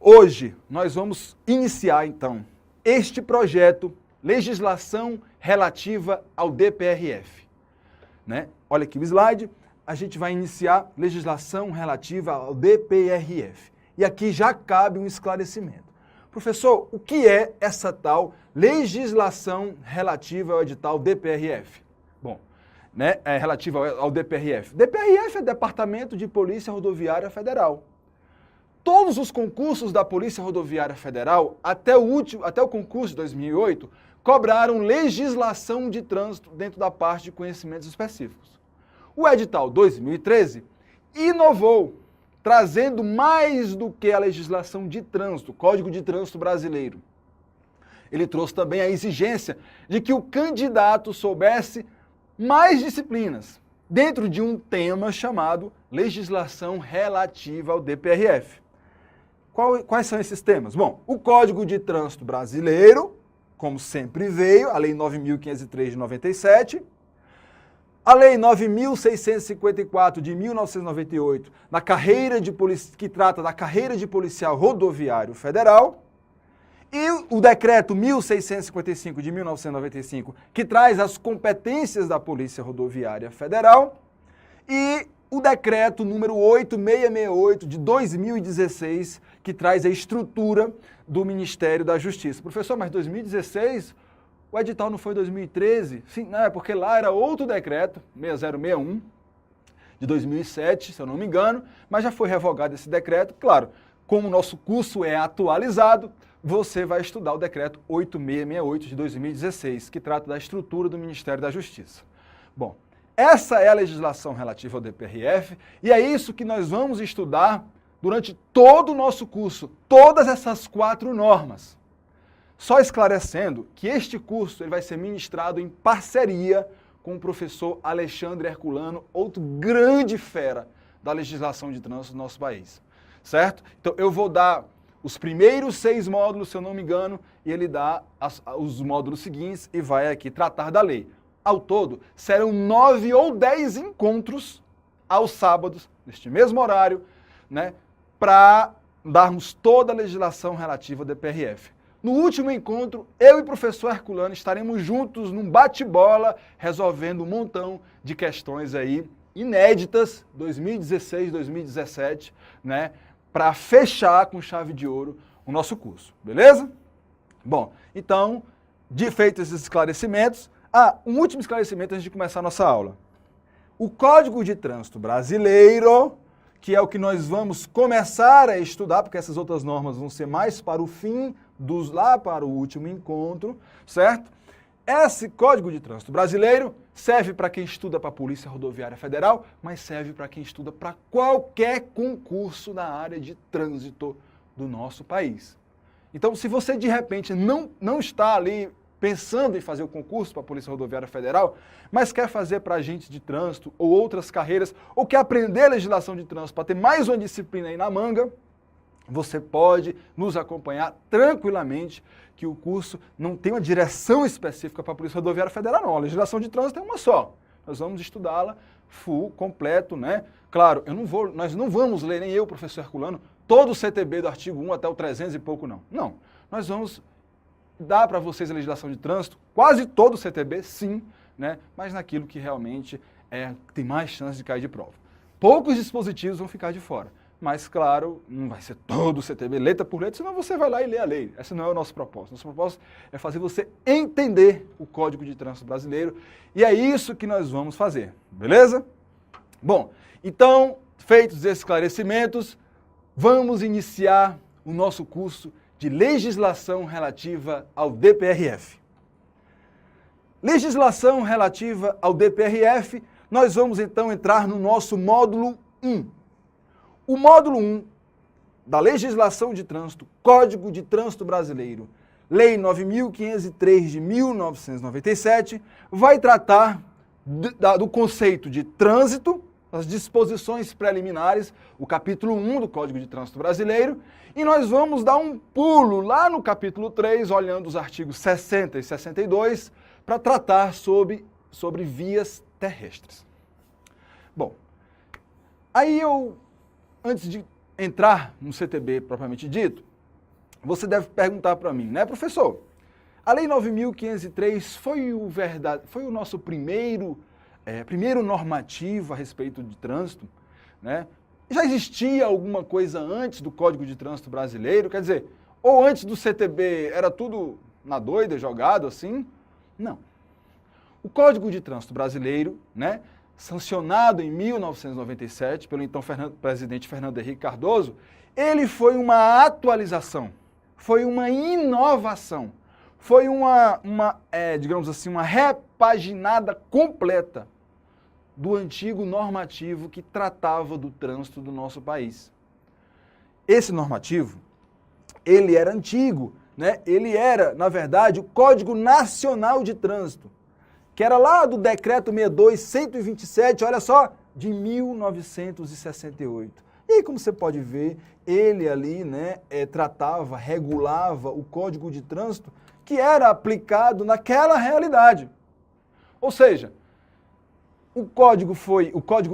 Hoje nós vamos iniciar então este projeto, legislação relativa ao DPRF. Né? Olha aqui o slide, a gente vai iniciar legislação relativa ao DPRF. E aqui já cabe um esclarecimento. Professor, o que é essa tal legislação relativa ao edital DPRF? Bom, né, relativa ao DPRF. DPRF é Departamento de Polícia Rodoviária Federal. Todos os concursos da Polícia Rodoviária Federal, até o concurso de 2008, cobraram legislação de trânsito dentro da parte de conhecimentos específicos. O edital 2013 inovou, trazendo mais do que a legislação de trânsito, Código de Trânsito Brasileiro. Ele trouxe também a exigência de que o candidato soubesse mais disciplinas, dentro de um tema chamado legislação relativa ao DPRF. Quais são esses temas? Bom, o Código de Trânsito Brasileiro, como sempre veio, a Lei 9.503 de 97, a Lei 9.654 de 1998, que trata da carreira de policial rodoviário federal, e o Decreto 1.655 de 1995, que traz as competências da Polícia Rodoviária Federal, e o Decreto número 8668 de 2016, que traz a estrutura do Ministério da Justiça. Professor, mas 2016, o edital não foi 2013? Sim, não, é porque lá era outro decreto, 6061, de 2007, se eu não me engano, mas já foi revogado esse decreto. Claro, como o nosso curso é atualizado, você vai estudar o decreto 8668 de 2016, que trata da estrutura do Ministério da Justiça. Bom, essa é a legislação relativa ao DPRF e é isso que nós vamos estudar durante todo o nosso curso, todas essas 4 normas. Só esclarecendo que este curso ele vai ser ministrado em parceria com o professor Alexandre Herculano, outro grande fera da legislação de trânsito do nosso país, certo? Então eu vou dar os primeiros 6 módulos, se eu não me engano, e ele dá os módulos seguintes e vai aqui tratar da lei. Ao todo, serão 9 ou 10 encontros aos sábados, neste mesmo horário, né, para darmos toda a legislação relativa ao DPRF. No último encontro, eu e o professor Herculano estaremos juntos num bate-bola, resolvendo um montão de questões aí inéditas, 2016, 2017, né, para fechar com chave de ouro o nosso curso, beleza? Bom, então, feitos esses esclarecimentos, um último esclarecimento antes de começar a nossa aula. O Código de Trânsito Brasileiro, que é o que nós vamos começar a estudar, porque essas outras normas vão ser mais para o fim, lá para o último encontro, certo? Esse Código de Trânsito Brasileiro serve para quem estuda para a Polícia Rodoviária Federal, mas serve para quem estuda para qualquer concurso na área de trânsito do nosso país. Então, se você de repente não está ali pensando em fazer o concurso para a Polícia Rodoviária Federal, mas quer fazer para agentes de trânsito ou outras carreiras, ou quer aprender a legislação de trânsito para ter mais uma disciplina aí na manga, você pode nos acompanhar tranquilamente, que o curso não tem uma direção específica para a Polícia Rodoviária Federal, não. A legislação de trânsito é uma só. Nós vamos estudá-la full, completo, né? Claro, nós não vamos ler, nem eu, professor Herculano, todo o CTB do artigo 1 até o 300 e pouco, não. Não, nós vamos dar para vocês a legislação de trânsito, quase todo o CTB, sim, né? Mas naquilo que realmente tem mais chance de cair de prova. Poucos dispositivos vão ficar de fora. Mas, claro, não vai ser todo o CTB, letra por letra, senão você vai lá e lê a lei. Esse não é o nosso propósito. Nosso propósito é fazer você entender o Código de Trânsito Brasileiro e é isso que nós vamos fazer, beleza? Bom, então, feitos esses esclarecimentos, vamos iniciar o nosso curso de legislação relativa ao DPRF. Legislação relativa ao DPRF, nós vamos então entrar no nosso módulo 1. O módulo 1 da Legislação de Trânsito, Código de Trânsito Brasileiro, Lei 9.503 de 1997, vai tratar do conceito de trânsito, as disposições preliminares, o capítulo 1 do Código de Trânsito Brasileiro, e nós vamos dar um pulo lá no capítulo 3, olhando os artigos 60 e 62, para tratar sobre vias terrestres. Bom, aí antes de entrar no CTB propriamente dito, você deve perguntar para mim, né, professor? A Lei 9.503 foi o nosso primeiro normativo a respeito de trânsito, né? Já existia alguma coisa antes do Código de Trânsito Brasileiro? Quer dizer, ou antes do CTB era tudo na doida, jogado assim? Não. O Código de Trânsito Brasileiro, né, sancionado em 1997 pelo então presidente Fernando Henrique Cardoso, ele foi uma atualização, foi uma inovação, foi digamos assim, uma repaginada completa do antigo normativo que tratava do trânsito do nosso país. Esse normativo, ele era antigo, né? Ele era, na verdade, o Código Nacional de Trânsito, que era lá do Decreto 62.127, olha só, de 1968. E aí, como você pode ver, ele ali, né, tratava, regulava o Código de Trânsito que era aplicado naquela realidade. Ou seja, o Código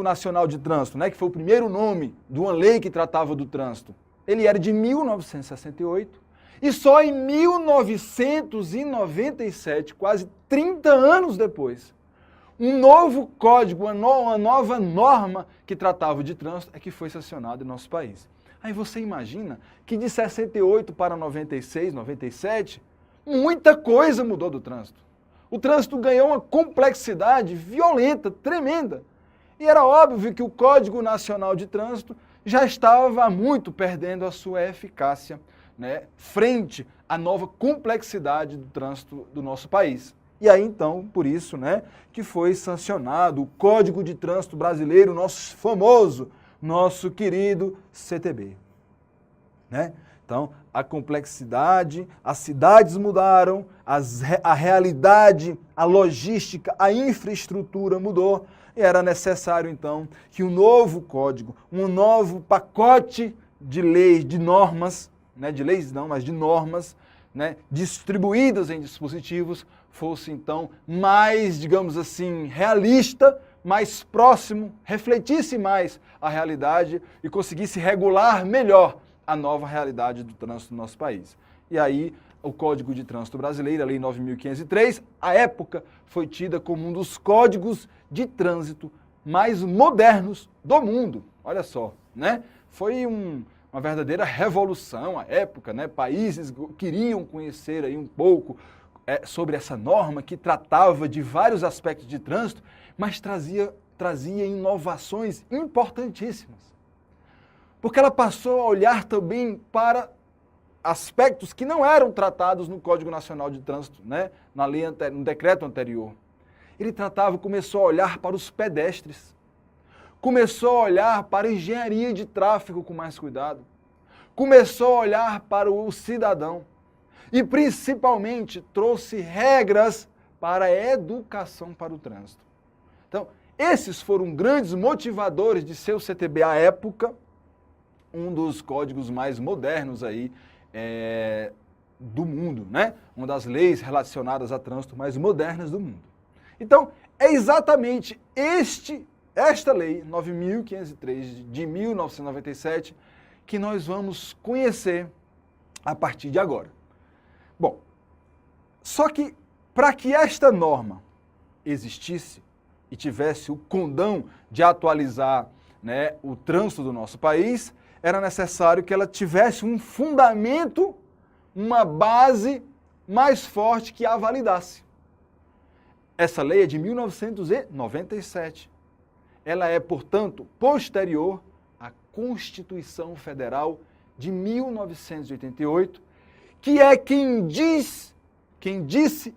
Nacional de Trânsito, né, que foi o primeiro nome de uma lei que tratava do trânsito, ele era de 1968 e só em 1997, quase 30 anos depois, um novo código, uma nova norma que tratava de trânsito é que foi sancionado em nosso país. Aí você imagina que de 68 para 96, 97, muita coisa mudou do trânsito. O trânsito ganhou uma complexidade violenta, tremenda. E era óbvio que o Código Nacional de Trânsito já estava há muito perdendo a sua eficácia, né, frente à nova complexidade do trânsito do nosso país. E aí, então, por isso, né, que foi sancionado o Código de Trânsito Brasileiro, nosso famoso, nosso querido CTB. Né? Então, a complexidade, as cidades mudaram, a realidade, a logística, a infraestrutura mudou e era necessário, então, que um novo código, um novo pacote de leis, de normas, né, de leis não, mas de normas, né, distribuídas em dispositivos, fosse, então, mais, digamos assim, realista, mais próximo, refletisse mais a realidade e conseguisse regular melhor a nova realidade do trânsito do nosso país. E aí, o Código de Trânsito Brasileiro, a Lei 9.503, à época, foi tida como um dos códigos de trânsito mais modernos do mundo. Olha só, né? Foi uma verdadeira revolução à época, né? Países queriam conhecer aí um pouco sobre essa norma que tratava de vários aspectos de trânsito, mas trazia inovações importantíssimas. Porque ela passou a olhar também para aspectos que não eram tratados no Código Nacional de Trânsito, né? No decreto anterior. Ele começou a olhar para os pedestres, começou a olhar para a engenharia de tráfego com mais cuidado, começou a olhar para o cidadão e, principalmente, trouxe regras para a educação para o trânsito. Então, esses foram grandes motivadores de seu CTB à época, um dos códigos mais modernos aí do mundo, né? Uma das leis relacionadas a trânsito mais modernas do mundo. Então, é exatamente esta lei 9.503 de 1997 que nós vamos conhecer a partir de agora. Bom, só que para que esta norma existisse e tivesse o condão de atualizar, né, o trânsito do nosso país, era necessário que ela tivesse um fundamento, uma base mais forte que a validasse. Essa lei é de 1997. Ela é, portanto, posterior à Constituição Federal de 1988, que é quem disse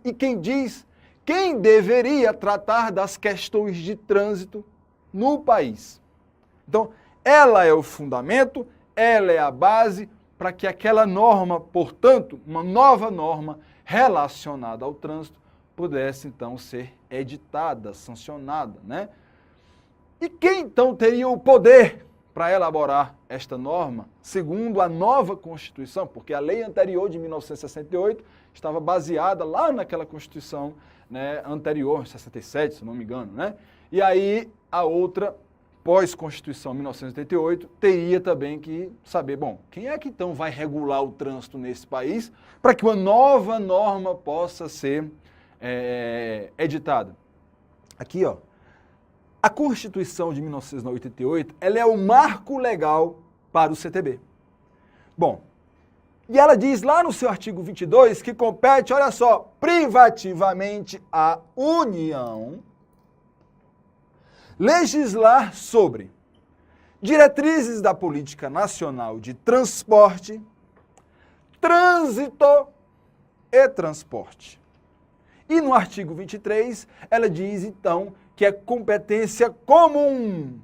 e quem diz quem deveria tratar das questões de trânsito no país. Então, ela é o fundamento, ela é a base para que aquela norma, portanto, uma nova norma relacionada ao trânsito, pudesse, então, ser editada, sancionada, né? E quem, então, teria o poder para elaborar esta norma, segundo a nova Constituição? Porque a lei anterior, de 1968, estava baseada lá naquela Constituição, né, anterior, 67, se não me engano, né? E aí, a outra pós-Constituição 1988, teria também que saber, bom, quem é que então vai regular o trânsito nesse país para que uma nova norma possa ser editada? Aqui, ó, a Constituição de 1988, ela é o marco legal para o CTB. Bom, e ela diz lá no seu artigo 22 que compete, olha só, privativamente à União legislar sobre diretrizes da política nacional de transporte, trânsito e transporte. E no artigo 23, ela diz, então, que é competência comum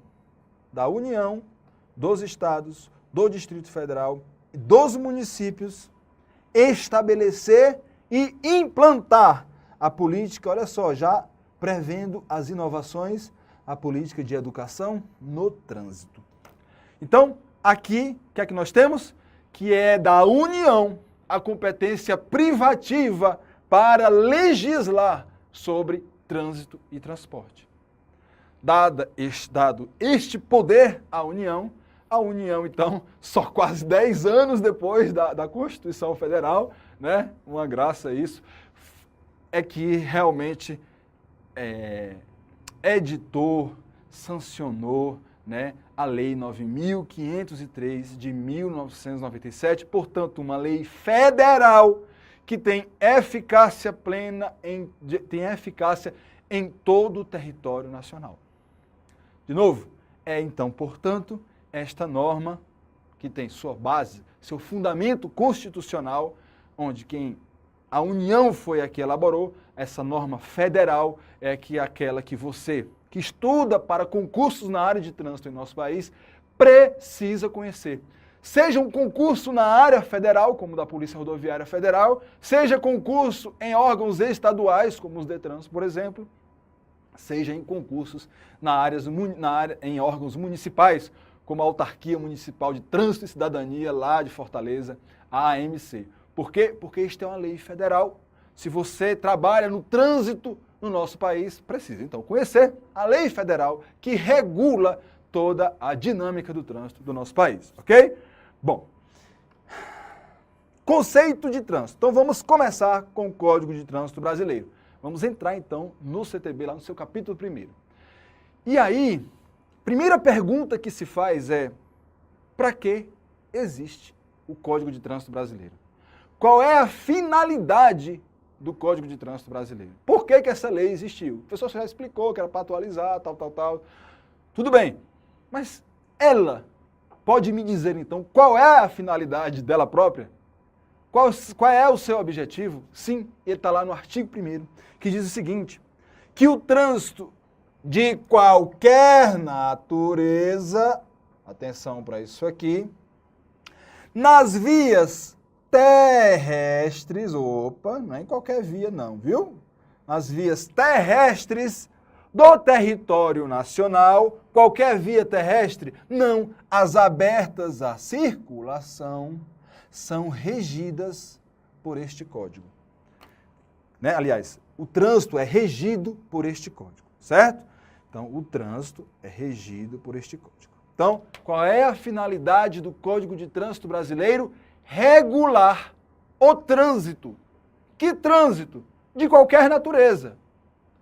da União, dos Estados, do Distrito Federal e dos municípios estabelecer e implantar a política, olha só, já prevendo as inovações, a política de educação no trânsito. Então, aqui, o que é que nós temos? Que é da União a competência privativa para legislar sobre trânsito e transporte. Dado este poder à União, então, só quase 10 anos depois da Constituição Federal, né, uma graça isso, é que realmente editou, sancionou, né, a Lei 9.503 de 1997, portanto, uma lei federal que tem eficácia plena, tem eficácia em todo o território nacional. De novo, então, portanto, esta norma que tem sua base, seu fundamento constitucional, onde a União foi a que elaborou, essa norma federal é aquela que você, que estuda para concursos na área de trânsito em nosso país, precisa conhecer. Seja um concurso na área federal, como o da Polícia Rodoviária Federal, seja concurso em órgãos estaduais, como os DETRANS, por exemplo, seja em concursos em órgãos municipais, como a Autarquia Municipal de Trânsito e Cidadania, lá de Fortaleza, a AMC. Por quê? Porque isto é uma lei federal. Se você trabalha no trânsito no nosso país, precisa então conhecer a lei federal que regula toda a dinâmica do trânsito do nosso país, ok? Bom, conceito de trânsito. Então vamos começar com o Código de Trânsito Brasileiro. Vamos entrar então no CTB, lá no seu capítulo 1º. E aí, primeira pergunta que se faz é, para que existe o Código de Trânsito Brasileiro? Qual é a finalidade do Código de Trânsito Brasileiro? Por que essa lei existiu? O professor já explicou que era para atualizar, tal. Tudo bem, mas ela pode me dizer então qual é a finalidade dela própria? Qual é o seu objetivo? Sim, ele está lá no artigo 1º, que diz o seguinte, que o trânsito de qualquer natureza, atenção para isso aqui, nas vias terrestres, não é em qualquer via não, viu? Nas vias terrestres do território nacional, qualquer via terrestre, não, as abertas à circulação, são regidas por este código. Né? Aliás, o trânsito é regido por este código, certo? Então, o trânsito é regido por este código. Então, qual é a finalidade do Código de Trânsito Brasileiro? Regular o trânsito. Que trânsito? De qualquer natureza.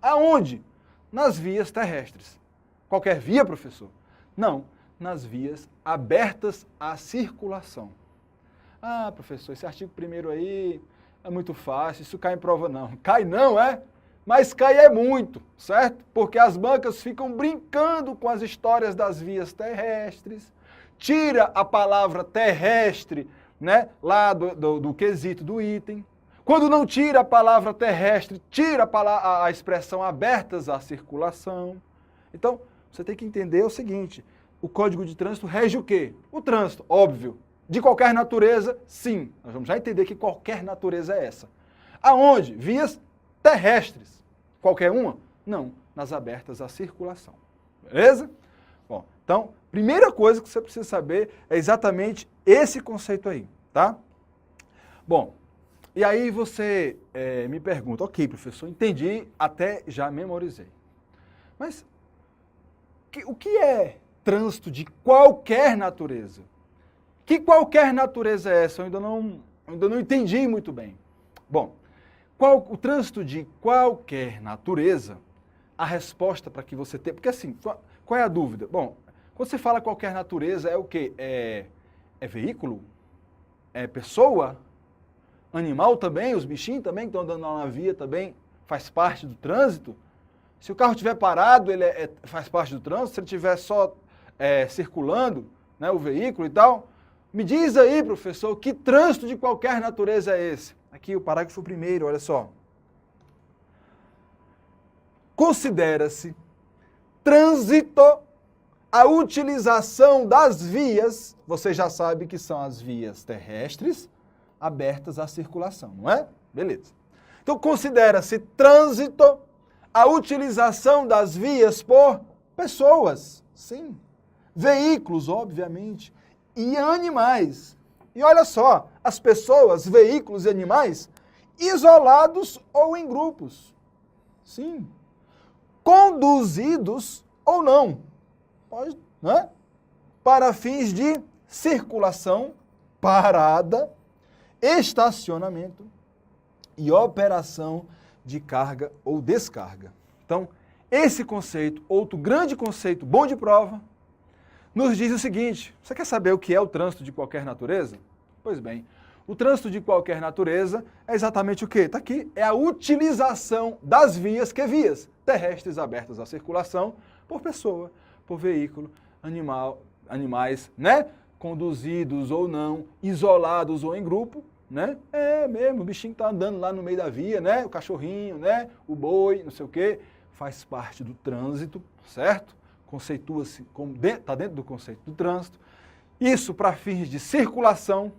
Aonde? Nas vias terrestres. Qualquer via, professor? Não, nas vias abertas à circulação. Ah, professor, esse artigo 1º aí é muito fácil, isso cai em prova não. Cai não, é? Mas cai é muito, certo? Porque as bancas ficam brincando com as histórias das vias terrestres, tira a palavra terrestre, né, lá do quesito do item. Quando não tira a palavra terrestre, tira a expressão abertas à circulação. Então, você tem que entender o seguinte, o Código de Trânsito rege o quê? O trânsito, óbvio. De qualquer natureza, sim. Nós vamos já entender que qualquer natureza é essa. Aonde? Vias terrestres. Qualquer uma? Não, nas abertas à circulação. Beleza? Bom, então, primeira coisa que você precisa saber é exatamente esse conceito aí, tá? Bom, e aí você me pergunta, ok, professor, entendi, até já memorizei. Mas o que é trânsito de qualquer natureza. Que qualquer natureza é essa? Eu ainda não entendi muito bem. Bom, o trânsito de qualquer natureza, a resposta para que você tenha... Porque assim, qual é a dúvida? Bom, quando você fala qualquer natureza, é o quê? É veículo? É pessoa? Animal também? Os bichinhos também que estão andando na via também faz parte do trânsito? Se o carro estiver parado, ele faz parte do trânsito? Se ele estiver só circulando, né, o veículo e tal? Me diz aí, professor, que trânsito de qualquer natureza é esse? Aqui o parágrafo 1º, olha só. Considera-se trânsito a utilização das vias, você já sabe que são as vias terrestres abertas à circulação, não é? Beleza. Então considera-se trânsito a utilização das vias por pessoas, sim. Veículos, obviamente, e animais. E olha só, as pessoas, veículos e animais isolados ou em grupos. Sim. Conduzidos ou não. Pode, né? Para fins de circulação, parada, estacionamento e operação de carga ou descarga. Então, esse conceito, outro grande conceito bom de prova, nos diz o seguinte: você quer saber o que é o trânsito de qualquer natureza? Pois bem, o trânsito de qualquer natureza é exatamente o quê? Está aqui, é a utilização das vias, que vias? Terrestres abertas à circulação por pessoa, por veículo, animais, né? Conduzidos ou não, isolados ou em grupo, né? É mesmo, o bichinho está andando lá no meio da via, né? O cachorrinho, né? O boi, não sei o quê, faz parte do trânsito, certo? Conceitua-se, está dentro do conceito do trânsito. Isso para fins de circulação,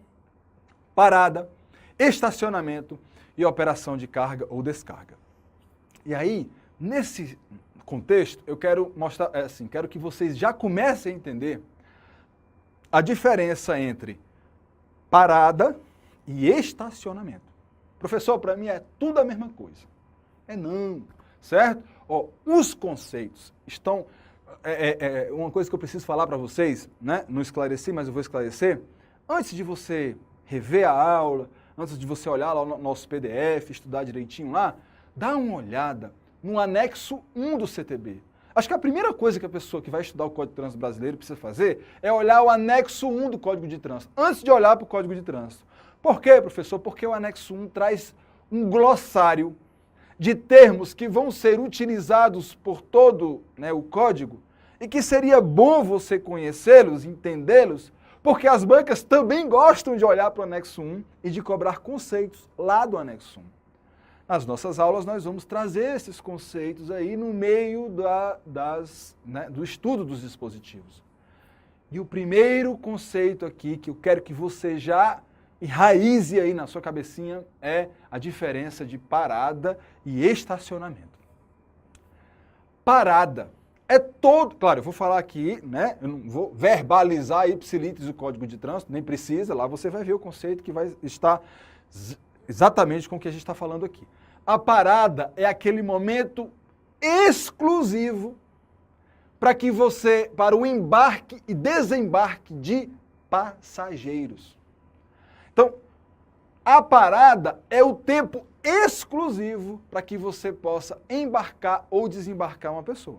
parada, estacionamento e operação de carga ou descarga. E aí, nesse contexto, eu quero mostrar, quero que vocês já comecem a entender a diferença entre parada e estacionamento. Professor, para mim é tudo a mesma coisa. É não, certo? Ó, os conceitos estão... uma coisa que eu preciso falar para vocês, né? Não esclareci, mas eu vou esclarecer. Antes de você rever a aula, antes de você olhar lá o nosso PDF, estudar direitinho lá, dá uma olhada no anexo 1 do CTB. Acho que a primeira coisa que a pessoa que vai estudar o Código de Trânsito Brasileiro precisa fazer é olhar o anexo 1 do Código de Trânsito, antes de olhar para o Código de Trânsito. Por quê, professor? Porque o anexo 1 traz um glossário de termos que vão ser utilizados por todo, né, o código, e que seria bom você conhecê-los, entendê-los, porque as bancas também gostam de olhar para o anexo 1 e de cobrar conceitos lá do anexo 1. Nas nossas aulas nós vamos trazer esses conceitos aí no meio do estudo dos dispositivos. E o primeiro conceito aqui que eu quero que você já enraize aí na sua cabecinha é a diferença de parada e estacionamento. Parada é todo... Claro, eu vou falar aqui, né? Eu não vou verbalizar ipsilíteres o Código de Trânsito, nem precisa, lá você vai ver o conceito que vai estar exatamente com o que a gente está falando aqui. A parada é aquele momento exclusivo para o embarque e desembarque de passageiros. Então, a parada é o tempo exclusivo para que você possa embarcar ou desembarcar uma pessoa.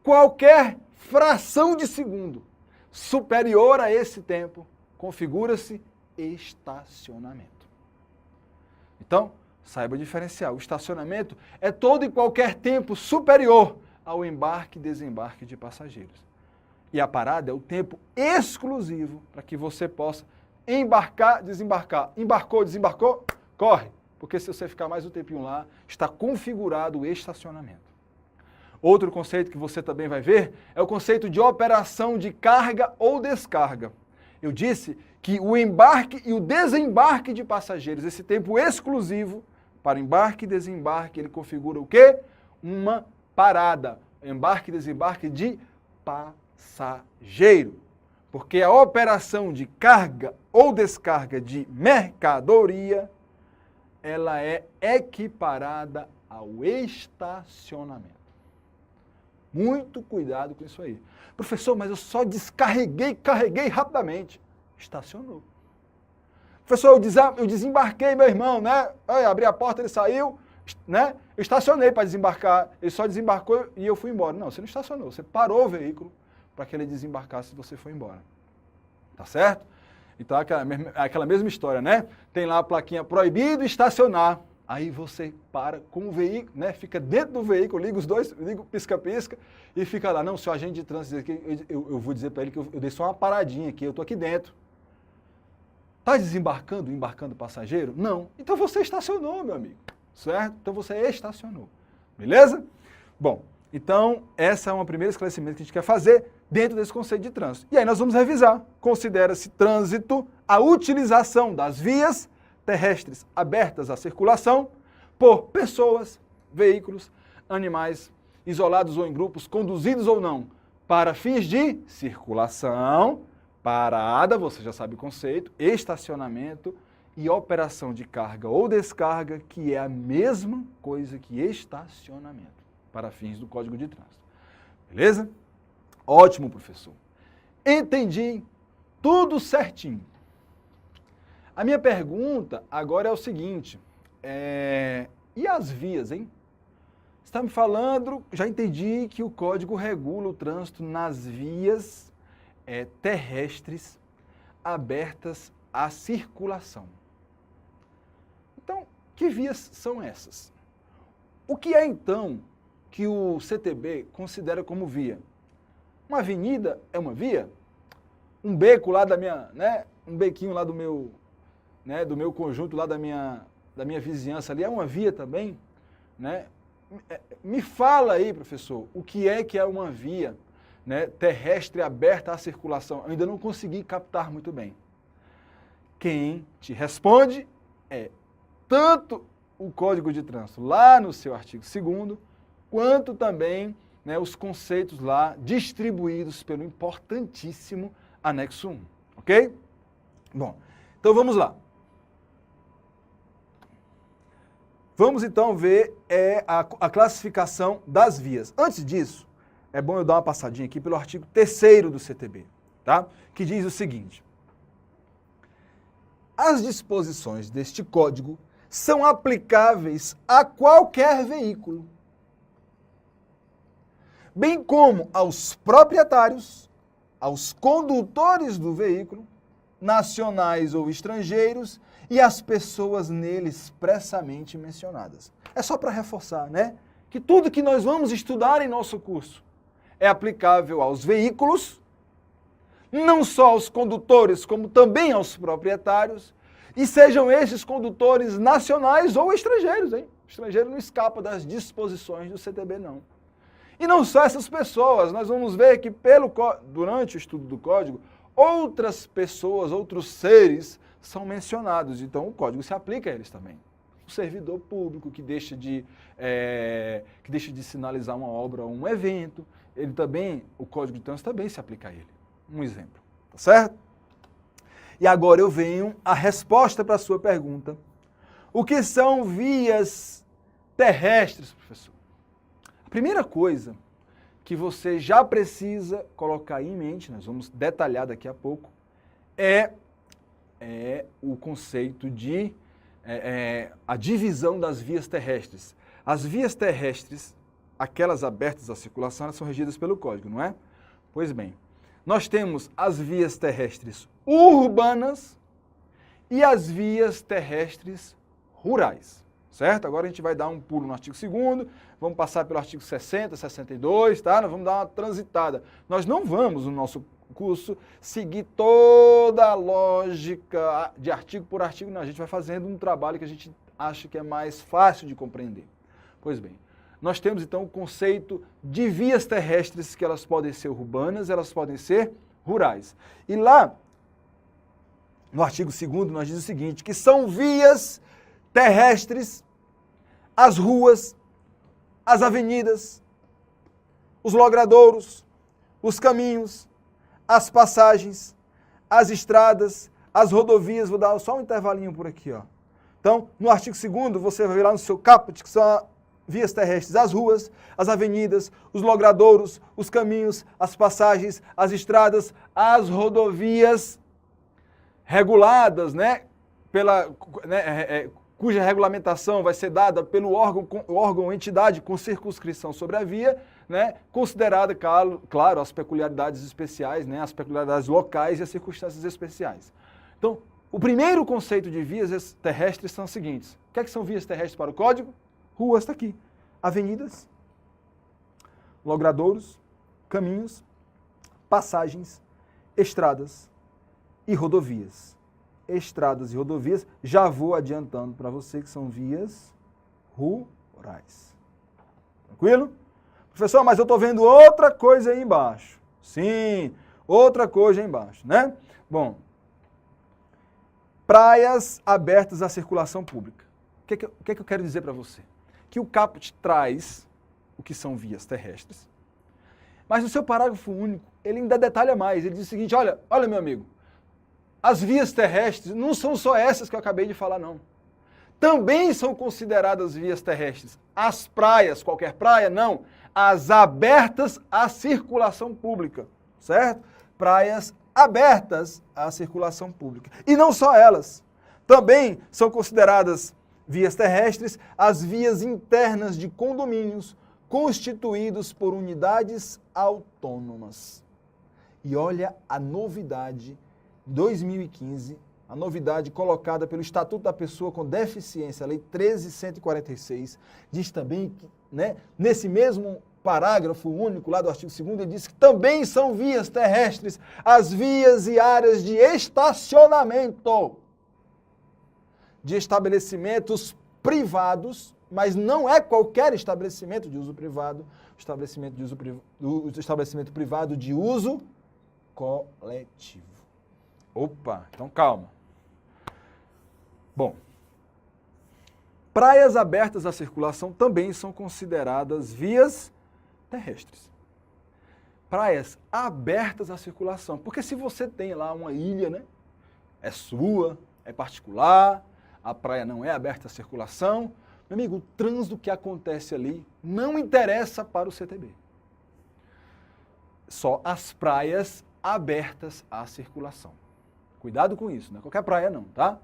Qualquer fração de segundo superior a esse tempo configura-se estacionamento. Então, saiba diferenciar. O estacionamento é todo e qualquer tempo superior ao embarque e desembarque de passageiros. E a parada é o tempo exclusivo para que você possa embarcar, desembarcar. Embarcou, desembarcou, corre. Porque se você ficar mais um tempinho lá, está configurado o estacionamento. Outro conceito que você também vai ver é o conceito de operação de carga ou descarga. Eu disse que o embarque e o desembarque de passageiros, esse tempo exclusivo para embarque e desembarque, ele configura o quê? Uma parada. Embarque e desembarque de passageiro. Porque a operação de carga ou descarga de mercadoria, ela é equiparada ao estacionamento. Muito cuidado com isso aí. Professor, mas eu só carreguei rapidamente. Estacionou. Professor, eu desembarquei meu irmão, né? Eu abri a porta, ele saiu, né? Eu estacionei para desembarcar, ele só desembarcou e eu fui embora. Não, você não estacionou, você parou o veículo para que ele desembarcasse e você foi embora. Tá certo? Então, aquela mesma história, né? Tem lá a plaquinha proibido estacionar. Aí você para com o veículo, né? Fica dentro do veículo, liga os dois, liga o pisca-pisca e fica lá. Não, se o agente de trânsito aqui, eu vou dizer para ele que eu dei só uma paradinha aqui, eu estou aqui dentro. Está embarcando passageiro? Não. Então você estacionou, meu amigo. Certo? Então você estacionou. Beleza? Bom, então essa é um primeiro esclarecimento que a gente quer fazer dentro desse conceito de trânsito. E aí nós vamos revisar. Considera-se trânsito a utilização das vias terrestres abertas à circulação por pessoas, veículos, animais, isolados ou em grupos, conduzidos ou não, para fins de circulação, parada, você já sabe o conceito, estacionamento e operação de carga ou descarga, que é a mesma coisa que estacionamento, para fins do Código de Trânsito. Beleza? Ótimo, professor. Entendi tudo certinho. A minha pergunta agora é o seguinte, e as vias, hein? Você está me falando, já entendi que o Código regula o trânsito nas vias terrestres abertas à circulação. Então, que vias são essas? O que é, então, que o CTB considera como via? Uma avenida é uma via? Um beco lá da minha, né? Um bequinho lá do meu conjunto, lá da minha vizinhança ali, é uma via também? Né? Me fala aí, professor, o que é uma via, né, terrestre aberta à circulação? Eu ainda não consegui captar muito bem. Quem te responde é tanto o Código de Trânsito, lá no seu artigo 2º, quanto também, né, os conceitos lá distribuídos pelo importantíssimo anexo 1, ok? Bom, então vamos lá. Vamos então ver a classificação das vias. Antes disso, é bom eu dar uma passadinha aqui pelo artigo 3º do CTB, tá? Que diz o seguinte: as disposições deste código são aplicáveis a qualquer veículo, bem como aos proprietários, aos condutores do veículo, nacionais ou estrangeiros, e as pessoas nele expressamente mencionadas. É só para reforçar, né? Que tudo que nós vamos estudar em nosso curso é aplicável aos veículos, não só aos condutores, como também aos proprietários, e sejam esses condutores nacionais ou estrangeiros, hein? O estrangeiro não escapa das disposições do CTB, não. E não só essas pessoas, nós vamos ver que durante o estudo do código, outras pessoas, outros seres são mencionados, então o código se aplica a eles também. O servidor público que deixa de sinalizar uma obra ou um evento, ele também, o Código de Trânsito também se aplica a ele. Um exemplo, tá certo? E agora eu venho à resposta para a sua pergunta. O que são vias terrestres, professor? A primeira coisa que você já precisa colocar em mente, nós vamos detalhar daqui a pouco, é o conceito de a divisão das vias terrestres. As vias terrestres, aquelas abertas à circulação, elas são regidas pelo Código, não é? Pois bem, nós temos as vias terrestres urbanas e as vias terrestres rurais, certo? Agora a gente vai dar um pulo no artigo 2º, vamos passar pelo artigo 60, 62, tá? Nós vamos dar uma transitada. Nós não vamos, no nosso curso, seguir toda a lógica de artigo por artigo, não. A gente vai fazendo um trabalho que a gente acha que é mais fácil de compreender. Pois bem, nós temos então o conceito de vias terrestres, que elas podem ser urbanas, elas podem ser rurais. E lá, no artigo 2º, nós diz o seguinte, que são vias terrestres as ruas, as avenidas, os logradouros, os caminhos, as passagens, as estradas, as rodovias. Vou dar só um intervalinho por aqui, ó. Então, no artigo 2º, você vai ver lá no seu caput, que são vias terrestres as ruas, as avenidas, os logradouros, os caminhos, as passagens, as estradas, as rodovias reguladas, né, cuja regulamentação vai ser dada pelo órgão ou entidade com circunscrição sobre a via, né, considerada, claro, as peculiaridades especiais, né, as peculiaridades locais e as circunstâncias especiais. Então, o primeiro conceito de vias terrestres são os seguintes. O que são vias terrestres para o Código? Ruas, está aqui. Avenidas, logradouros, caminhos, passagens, estradas e rodovias. Estradas e rodovias, já vou adiantando para você que são vias rurais. Tranquilo? Professor, mas eu estou vendo outra coisa aí embaixo. Sim, outra coisa aí embaixo, né? Bom, praias abertas à circulação pública. O que eu quero dizer para você? Que o caput traz o que são vias terrestres, mas no seu parágrafo único, ele ainda detalha mais. Ele diz o seguinte, olha meu amigo, as vias terrestres não são só essas que eu acabei de falar, não. Também são consideradas vias terrestres as praias, qualquer praia, não, as abertas à circulação pública, certo? Praias abertas à circulação pública. E não só elas, também são consideradas vias terrestres as vias internas de condomínios constituídos por unidades autônomas. E olha a novidade 2015, a novidade colocada pelo Estatuto da Pessoa com Deficiência, a Lei 13.146, diz também que, né, nesse mesmo parágrafo único lá do artigo 2º, ele diz que também são vias terrestres as vias e áreas de estacionamento de estabelecimentos privados, mas não é qualquer estabelecimento de uso privado, estabelecimento privado de uso coletivo. Opa, então calma. Bom, praias abertas à circulação também são consideradas vias terrestres. Praias abertas à circulação, porque se você tem lá uma ilha, né, é sua, é particular, a praia não é aberta à circulação, meu amigo, o trânsito que acontece ali não interessa para o CTB. Só as praias abertas à circulação. Cuidado com isso, não é qualquer praia não, tá?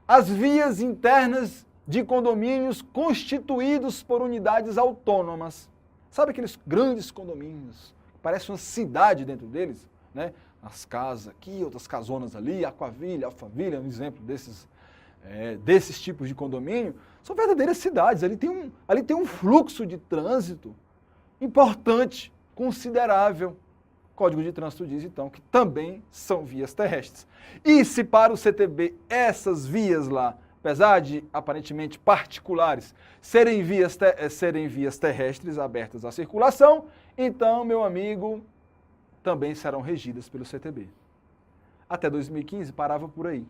As vias internas de condomínios constituídos por unidades autônomas. Sabe aqueles grandes condomínios, que parece uma cidade dentro deles, né? As casas aqui, outras casonas ali, Aquaville, Alphaville, é um exemplo desses tipos de condomínio, são verdadeiras cidades. Ali tem um fluxo de trânsito importante, considerável. O Código de Trânsito diz, então, que também são vias terrestres. E se para o CTB essas vias lá, apesar de aparentemente particulares, serem vias terrestres abertas à circulação, então, meu amigo, também serão regidas pelo CTB. Até 2015 parava por aí.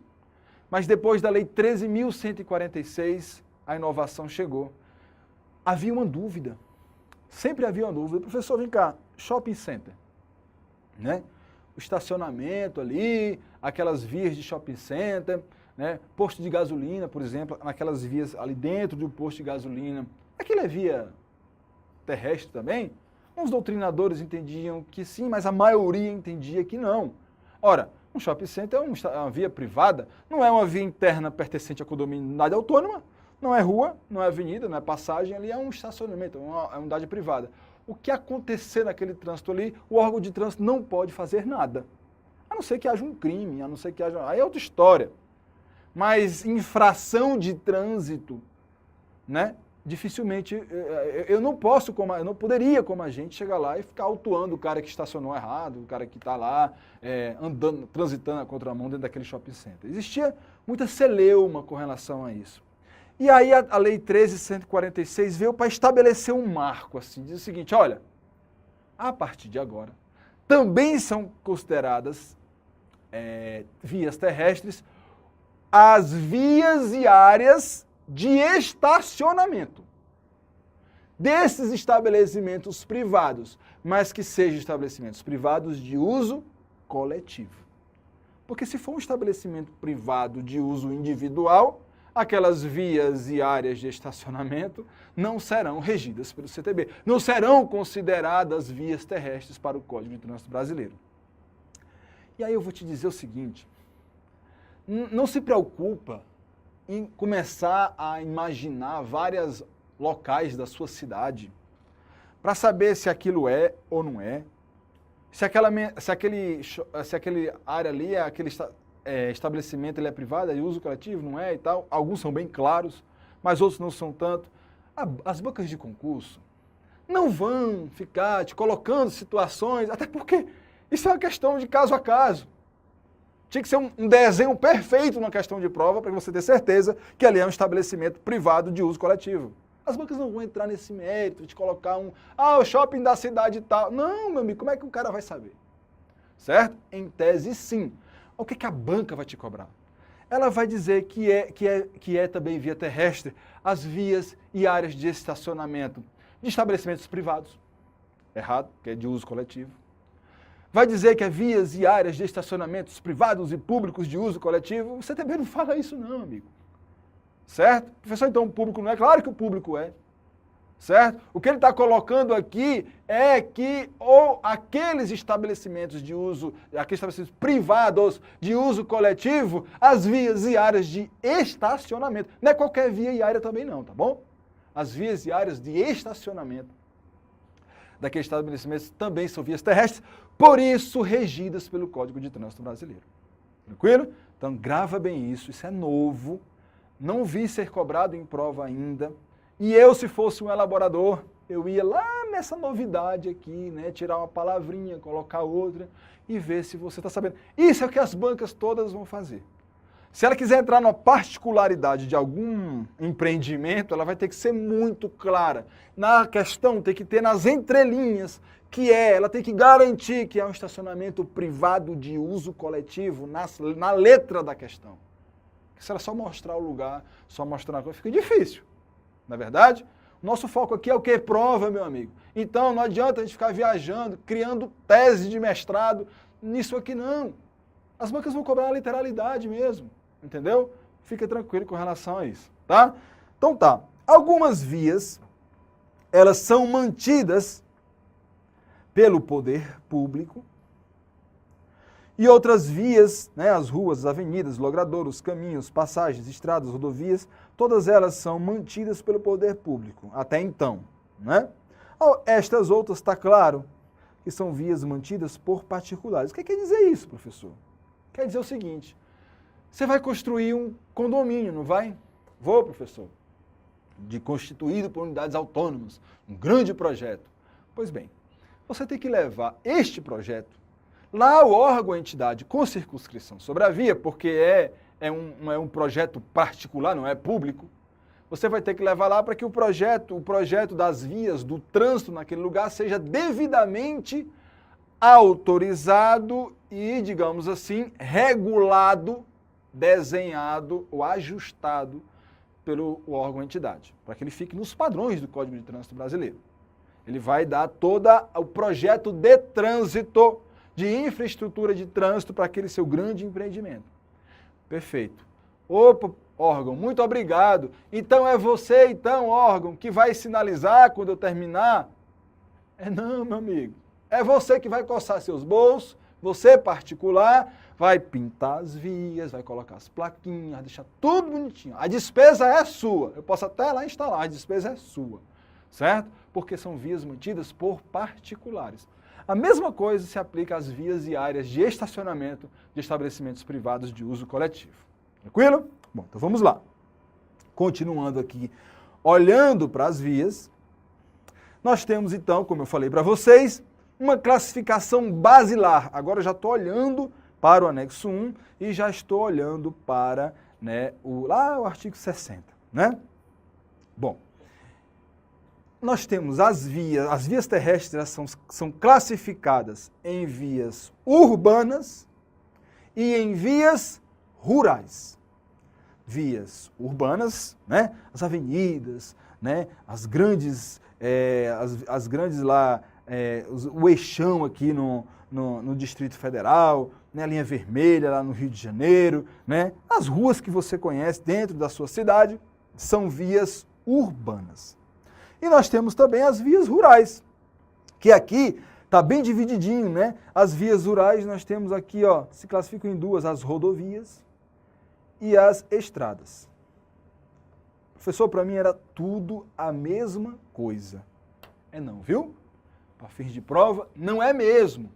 Mas depois da Lei 13.146, a inovação chegou. Havia uma dúvida. Sempre havia uma dúvida. Professor, vem cá, shopping center, né? O estacionamento ali, aquelas vias de shopping center, né? Posto de gasolina, por exemplo, naquelas vias ali dentro do posto de gasolina. Aquilo é via terrestre também? Uns doutrinadores entendiam que sim, mas a maioria entendia que não. Ora, um shopping center é uma via privada, não é uma via interna pertencente à comunidade autônoma, não é rua, não é avenida, não é passagem, ali é um estacionamento, é uma unidade privada. O que acontecer naquele trânsito ali, o órgão de trânsito não pode fazer nada. A não ser que haja um crime, a não ser que haja... Aí é outra história. Mas infração de trânsito, né? Dificilmente, eu não poderia como agente chegar lá e ficar autuando o cara que estacionou errado, o cara que está lá andando, transitando a contramão dentro daquele shopping center. Existia muita celeuma com relação a isso. E aí a Lei 13.146 veio para estabelecer um marco, assim, diz o seguinte, olha, a partir de agora, também são consideradas vias terrestres as vias e áreas de estacionamento desses estabelecimentos privados, mas que sejam estabelecimentos privados de uso coletivo. Porque se for um estabelecimento privado de uso individual, aquelas vias e áreas de estacionamento não serão regidas pelo CTB, não serão consideradas vias terrestres para o Código de Trânsito Brasileiro. E aí eu vou te dizer o seguinte, não se preocupa em começar a imaginar vários locais da sua cidade para saber se aquilo é ou não é, se aquele área ali, aquele estabelecimento ele é privado, é de uso coletivo, não é e tal. Alguns são bem claros, mas outros não são tanto. As bancas de concurso não vão ficar te colocando situações, até porque isso é uma questão de caso a caso. Tinha que ser um desenho perfeito na questão de prova para você ter certeza que ali é um estabelecimento privado de uso coletivo. As bancas não vão entrar nesse mérito de colocar o shopping da cidade e tal. Não, meu amigo, como é que o cara vai saber? Certo? Em tese, sim. O que a banca vai te cobrar? Ela vai dizer que é também via terrestre as vias e áreas de estacionamento de estabelecimentos privados. Errado, que é de uso coletivo. Vai dizer que é vias e áreas de estacionamentos privados e públicos de uso coletivo. Você também não fala isso não, amigo. Certo? Professor, então o público não é? Claro que o público é. Certo? O que ele está colocando aqui é que aqueles estabelecimentos de uso, aqueles estabelecimentos privados de uso coletivo, as vias e áreas de estacionamento. Não é qualquer via e área também não, tá bom? As vias e áreas de estacionamento daqueles estabelecimentos também são vias terrestres, por isso regidas pelo Código de Trânsito Brasileiro. Tranquilo? Então grava bem isso é novo, não vi ser cobrado em prova ainda, e eu, se fosse um elaborador, eu ia lá nessa novidade aqui, né, tirar uma palavrinha, colocar outra e ver se você está sabendo. Isso é o que as bancas todas vão fazer. Se ela quiser entrar numa particularidade de algum empreendimento, ela vai ter que ser muito clara. Na questão, tem que ter nas entrelinhas, ela tem que garantir que é um estacionamento privado de uso coletivo na letra da questão. Se ela só mostrar o lugar, só mostrar a coisa, fica difícil. Não é verdade? Nosso foco aqui é o que? Prova, meu amigo. Então não adianta a gente ficar viajando, criando tese de mestrado nisso aqui não. As bancas vão cobrar a literalidade mesmo, entendeu? Fica tranquilo com relação a isso, tá? Então tá, algumas vias, elas são mantidas pelo poder público e outras vias, né, as ruas, as avenidas, logradouros, caminhos, passagens, estradas, rodovias, todas elas são mantidas pelo poder público, até então, né? Estas outras, está claro, que são vias mantidas por particulares. O que quer dizer isso, professor? Quer dizer o seguinte, você vai construir um condomínio, não vai? Vou, professor. Constituído por unidades autônomas, um grande projeto. Pois bem, você tem que levar este projeto lá o órgão, a entidade com circunscrição sobre a via, porque é um projeto particular, não é público, você vai ter que levar lá para que o projeto das vias, do trânsito naquele lugar, seja devidamente autorizado e, digamos assim, regulado, desenhado ou ajustado pelo órgão, a entidade, para que ele fique nos padrões do Código de Trânsito Brasileiro. Ele vai dar todo o projeto de trânsito, de infraestrutura de trânsito para aquele seu grande empreendimento. Perfeito. Opa, órgão, muito obrigado. Então é você, órgão, que vai sinalizar quando eu terminar? Não, meu amigo. É você que vai coçar seus bolsos, você particular, vai pintar as vias, vai colocar as plaquinhas, deixar tudo bonitinho. A despesa é sua. Eu posso até lá instalar, a despesa é sua. Certo? Porque são vias mantidas por particulares. A mesma coisa se aplica às vias e áreas de estacionamento de estabelecimentos privados de uso coletivo. Tranquilo? Bom, então vamos lá. Continuando aqui, olhando para as vias, nós temos então, como eu falei para vocês, uma classificação basilar. Agora eu já estou olhando para o anexo 1 e já estou olhando para, né, o artigo 60. Né? Bom, nós temos as vias terrestres são classificadas em vias urbanas e em vias rurais. Vias urbanas, né, as avenidas, né, as grandes lá, o eixão aqui no Distrito Federal, né, a linha vermelha lá no Rio de Janeiro, né, as ruas que você conhece dentro da sua cidade são vias urbanas. E nós temos também as vias rurais, que aqui está bem divididinho, né? As vias rurais nós temos aqui, ó, se classificam em duas, as rodovias e as estradas. Professor, para mim era tudo a mesma coisa. É não, viu? Para fins de prova, não é mesmo.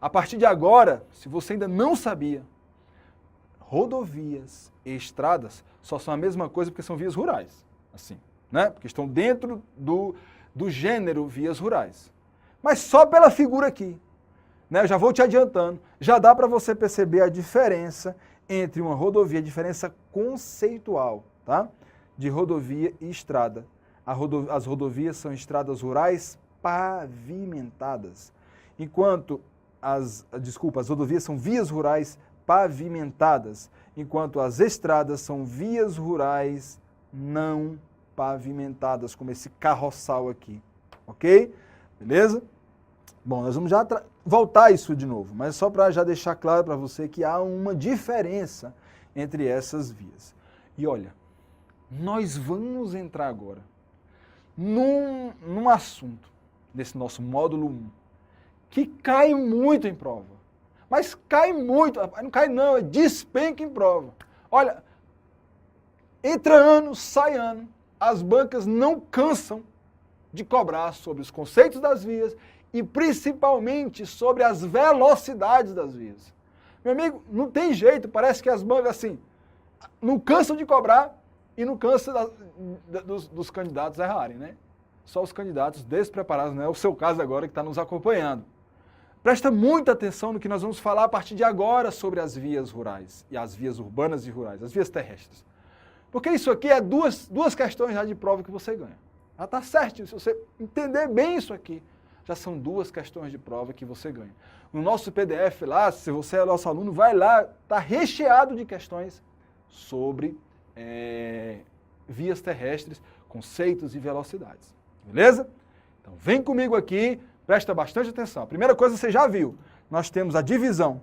A partir de agora, se você ainda não sabia, rodovias e estradas só são a mesma coisa porque são vias rurais, assim, né? Porque estão dentro do gênero vias rurais. Mas só pela figura aqui, né? Eu já vou te adiantando, já dá para você perceber a diferença entre uma rodovia, a diferença conceitual, tá? De rodovia e estrada. As rodovias são estradas rurais pavimentadas, enquanto as rodovias são vias rurais pavimentadas, enquanto as estradas são vias rurais não pavimentadas, como esse carroçal aqui, ok? Beleza? Bom, nós vamos já voltar isso de novo, mas só para já deixar claro para você que há uma diferença entre essas vias. E olha, nós vamos entrar agora num assunto, nesse nosso módulo 1, que cai muito em prova. Mas cai muito, não cai não, despenca em prova. Olha, entra ano, sai ano, as bancas não cansam de cobrar sobre os conceitos das vias e principalmente sobre as velocidades das vias. Meu amigo, não tem jeito, parece que as bancas assim, não cansam de cobrar e não cansam dos candidatos errarem, né? Só os candidatos despreparados, não é o seu caso agora que está nos acompanhando. Presta muita atenção no que nós vamos falar a partir de agora sobre as vias rurais, e as vias urbanas e rurais, as vias terrestres. Porque isso aqui é duas questões já de prova que você ganha. Já está certo, se você entender bem isso aqui, já são 2 questões de prova que você ganha. No nosso PDF lá, se você é nosso aluno, vai lá, está recheado de questões sobre vias terrestres, conceitos e velocidades. Beleza? Então vem comigo aqui, presta bastante atenção. A primeira coisa você já viu, nós temos a divisão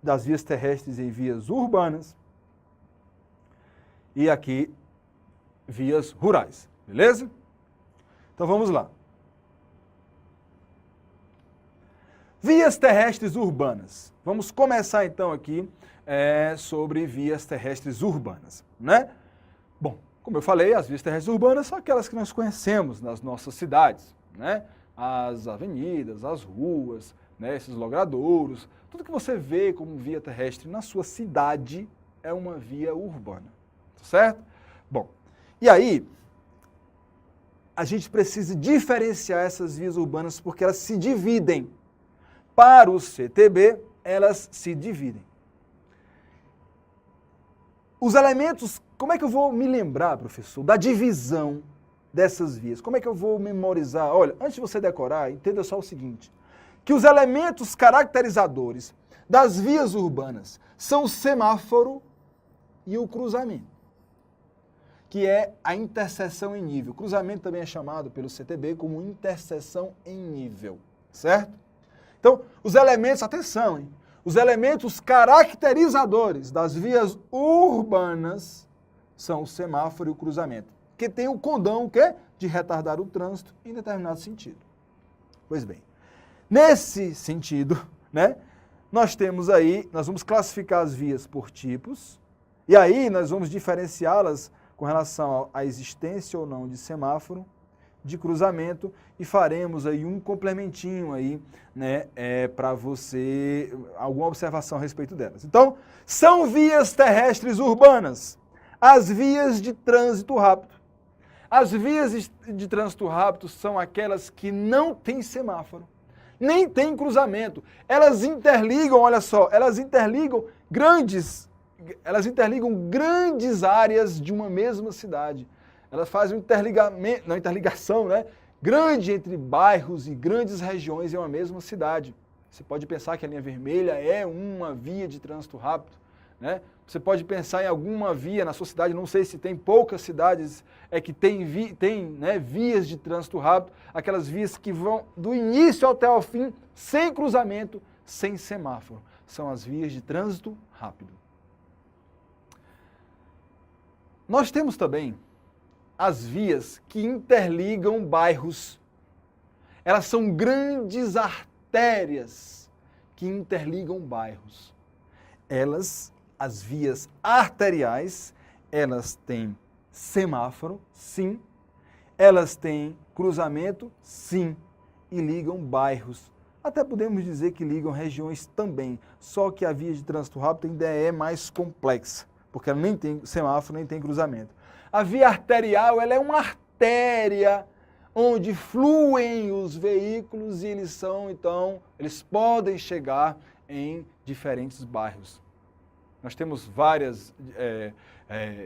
das vias terrestres em vias urbanas e aqui vias rurais. Beleza? Então vamos lá. Vias terrestres urbanas. Vamos começar então aqui sobre vias terrestres urbanas, né? Bom, como eu falei, as vias terrestres urbanas são aquelas que nós conhecemos nas nossas cidades, né? As avenidas, as ruas, né? Esses logradouros, tudo que você vê como via terrestre na sua cidade é uma via urbana, certo? Bom, e aí a gente precisa diferenciar essas vias urbanas porque elas se dividem. Para o CTB, elas se dividem. Os elementos, como é que eu vou me lembrar, professor, da divisão dessas vias? Como é que eu vou memorizar? Olha, antes de você decorar, entenda só o seguinte, que os elementos caracterizadores das vias urbanas são o semáforo e o cruzamento, que é a interseção em nível. O cruzamento também é chamado pelo CTB como interseção em nível, certo? Então, os elementos, atenção, hein? Os elementos caracterizadores das vias urbanas são o semáforo e o cruzamento, que tem o condão o quê? De retardar o trânsito em determinado sentido. Pois bem, nesse sentido, né, nós temos aí, nós vamos classificar as vias por tipos, e aí nós vamos diferenciá-las com relação à existência ou não de semáforo, de cruzamento, e faremos aí um complementinho aí, né, para você, alguma observação a respeito delas. Então, são vias terrestres urbanas, as vias de trânsito rápido. As vias de trânsito rápido são aquelas que não têm semáforo, nem tem cruzamento. Elas interligam, olha só, elas interligam grandes áreas de uma mesma cidade. Elas fazem uma interligação, né, grande entre bairros e grandes regiões em uma mesma cidade. Você pode pensar que a linha vermelha é uma via de trânsito rápido, né? Você pode pensar em alguma via na sua cidade, não sei se tem poucas cidades que tem vias de trânsito rápido, aquelas vias que vão do início até o fim, sem cruzamento, sem semáforo. são as vias de trânsito rápido. Nós temos também as vias que interligam bairros. Elas são grandes artérias que interligam bairros. As vias arteriais, elas têm semáforo, sim. Elas têm cruzamento, sim. E ligam bairros. Até podemos dizer que ligam regiões também. Só que a via de trânsito rápido ainda é mais complexa, porque ela nem tem semáforo, nem tem cruzamento. A via arterial, ela é uma artéria onde fluem os veículos e eles podem chegar em diferentes bairros. Nós temos vários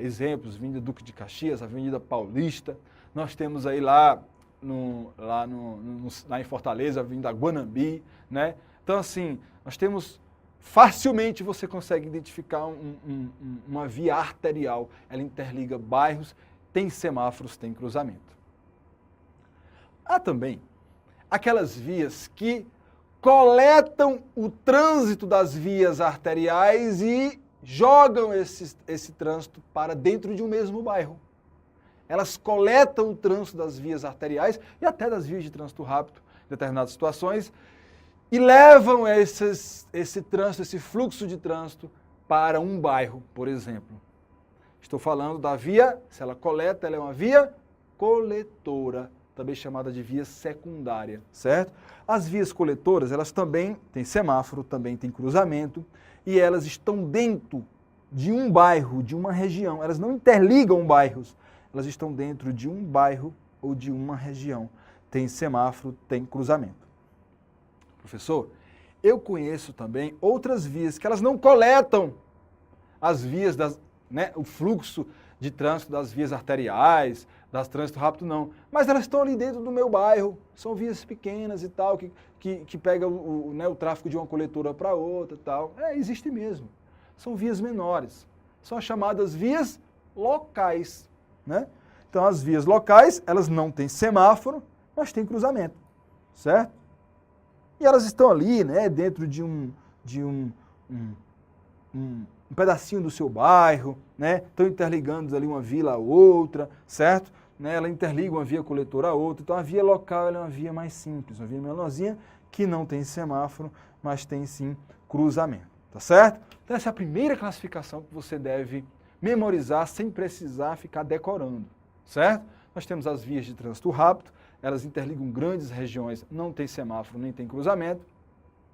exemplos, Avenida Duque de Caxias, Avenida Paulista. Nós temos aí lá em Fortaleza, a Avenida Guanambi, né? Então, assim, nós temos, facilmente você consegue identificar uma via arterial. Ela interliga bairros, tem semáforos, tem cruzamento. Há também aquelas vias que coletam o trânsito das vias arteriais e jogam esse trânsito para dentro de um mesmo bairro. Elas coletam o trânsito das vias arteriais e até das vias de trânsito rápido, em determinadas situações, e levam esse trânsito, esse fluxo de trânsito para um bairro, por exemplo. Estou falando da via, se ela coleta, ela é uma via coletora, também chamada de via secundária, certo? As vias coletoras, elas também têm semáforo, também têm cruzamento, e elas estão dentro de um bairro, de uma região. Elas não interligam bairros, elas estão dentro de um bairro ou de uma região. Tem semáforo, tem cruzamento. Professor, eu conheço também outras vias que elas não coletam as vias, o fluxo de trânsito das vias arteriais, das trânsito rápido, não. Mas elas estão ali dentro do meu bairro, são vias pequenas e tal, que pega o tráfego de uma coletora para outra e tal. Existe mesmo. São vias menores. São as chamadas vias locais, né? Então, as vias locais, elas não têm semáforo, mas têm cruzamento, certo? E elas estão ali, né, dentro de um pedacinho do seu bairro, né? Estão interligando ali uma vila a outra, certo? Né? Ela interliga uma via coletora a outra. Então, a via local ela é uma via mais simples, uma via menorzinha, que não tem semáforo, mas tem sim cruzamento, tá certo? Então, essa é a primeira classificação que você deve memorizar sem precisar ficar decorando, certo? Nós temos as vias de trânsito rápido, elas interligam grandes regiões, não tem semáforo, nem tem cruzamento.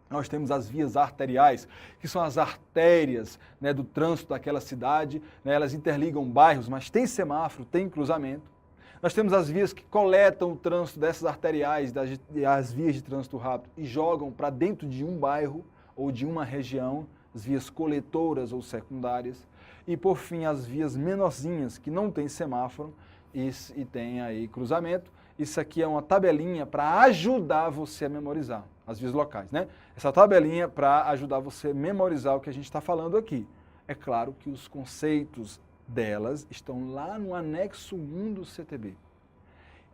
Nós temos as vias arteriais, que são as artérias, né, do trânsito daquela cidade, né, elas interligam bairros, mas tem semáforo, tem cruzamento. Nós temos as vias que coletam o trânsito dessas arteriais, as vias de trânsito rápido, e jogam para dentro de um bairro ou de uma região, as vias coletoras ou secundárias. E, por fim, as vias menorzinhas, que não tem semáforo e tem aí cruzamento. Isso aqui é uma tabelinha para ajudar você a memorizar as vias locais, né? Essa tabelinha para ajudar você a memorizar o que a gente está falando aqui. É claro que os conceitos delas estão lá no anexo 1 do CTB.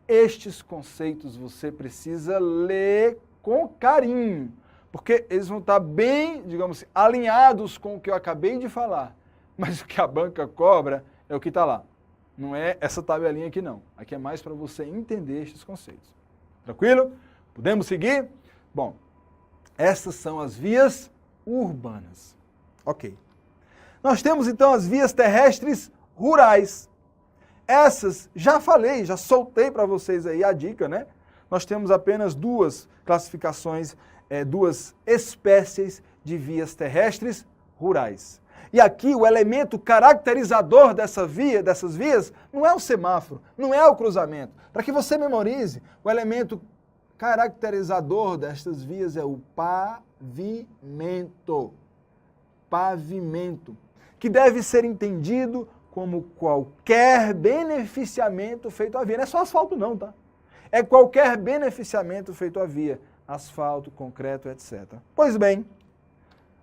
Estes conceitos você precisa ler com carinho, porque eles vão estar bem, digamos assim, alinhados com o que eu acabei de falar. Mas o que a banca cobra é o que está lá. Não é essa tabelinha aqui, não. Aqui é mais para você entender estes conceitos. Tranquilo? Podemos seguir? Bom, essas são as vias urbanas. Ok. Nós temos, então, as vias terrestres rurais. Essas, já falei, já soltei para vocês aí a dica, né? Nós temos apenas duas classificações, duas espécies de vias terrestres rurais. E aqui o elemento caracterizador dessas vias, não é o semáforo, não é o cruzamento. Para que você memorize, o elemento caracterizador destas vias é o pavimento. Pavimento, que deve ser entendido como qualquer beneficiamento feito à via. Não é só asfalto não, tá? É qualquer beneficiamento feito à via. Asfalto, concreto, etc. Pois bem,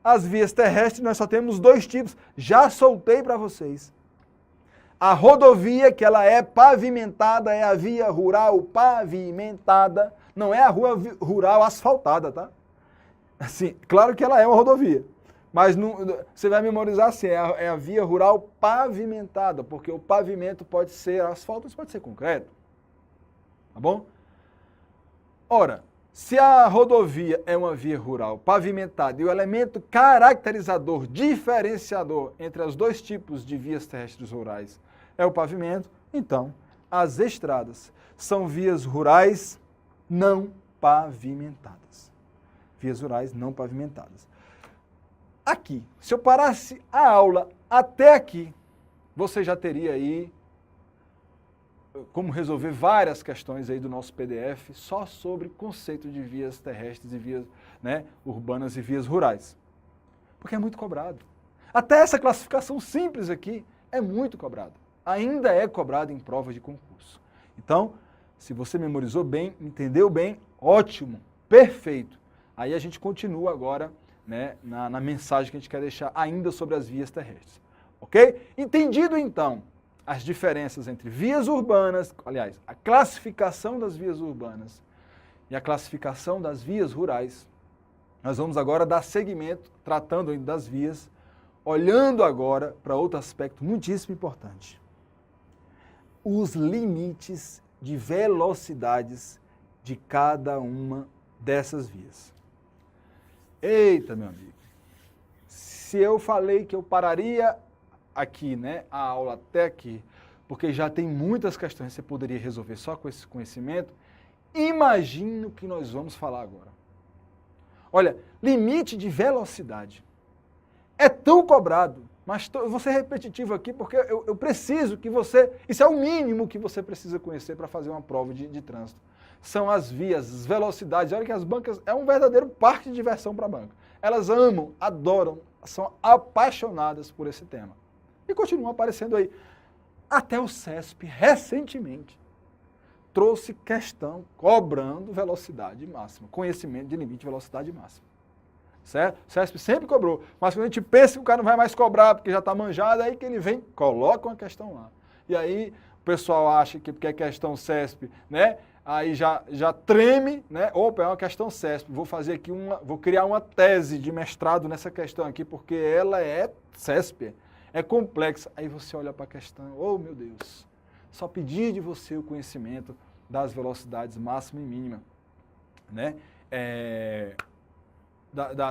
as vias terrestres nós só temos dois tipos, já soltei para vocês. A rodovia, que ela é pavimentada, é a via rural pavimentada, não é a rua rural asfaltada, tá? Assim, claro que ela é uma rodovia, Mas não, você vai memorizar assim, é a via rural pavimentada, porque o pavimento pode ser asfalto, mas pode ser concreto. Tá bom? Ora, se a rodovia é uma via rural pavimentada e o elemento caracterizador, diferenciador entre os dois tipos de vias terrestres rurais é o pavimento, então as estradas são vias rurais não pavimentadas. Vias rurais não pavimentadas. Aqui, se eu parasse a aula até aqui, você já teria aí como resolver várias questões aí do nosso PDF só sobre conceito de vias terrestres e vias, né, urbanas e vias rurais. Porque é muito cobrado. Até essa classificação simples aqui é muito cobrada. Ainda é cobrada em provas de concurso. Então, se você memorizou bem, entendeu bem, ótimo, perfeito. Aí a gente continua agora, né, na mensagem que a gente quer deixar ainda sobre as vias terrestres. Ok? Entendido então as diferenças entre vias urbanas, aliás, a classificação das vias urbanas e a classificação das vias rurais, nós vamos agora dar seguimento, tratando ainda das vias, olhando agora para outro aspecto muitíssimo importante. Os limites de velocidades de cada uma dessas vias. Eita, meu amigo, se eu falei que eu pararia aqui, né, a aula até aqui, porque já tem muitas questões que você poderia resolver só com esse conhecimento, imagina o que nós vamos falar agora. Olha, limite de velocidade é tão cobrado, mas eu vou ser repetitivo aqui porque eu preciso que você, isso é o mínimo que você precisa conhecer para fazer uma prova de trânsito. São as vias, as velocidades. Olha que as bancas é um verdadeiro parque de diversão para a banca. Elas amam, adoram, são apaixonadas por esse tema. E continuam aparecendo aí. Até o CESP, recentemente, trouxe questão cobrando velocidade máxima, conhecimento de limite de velocidade máxima. Certo? O CESP sempre cobrou, mas quando a gente pensa que o cara não vai mais cobrar porque já está manjado, aí que ele vem, coloca uma questão lá. E aí o pessoal acha que porque é questão CESP, né? Aí já treme, né? Opa, é uma questão CESP, vou criar uma tese de mestrado nessa questão aqui, porque ela é CESP, é complexa. Aí você olha para a questão, oh meu Deus, só pedir de você o conhecimento das velocidades máxima e mínima, né?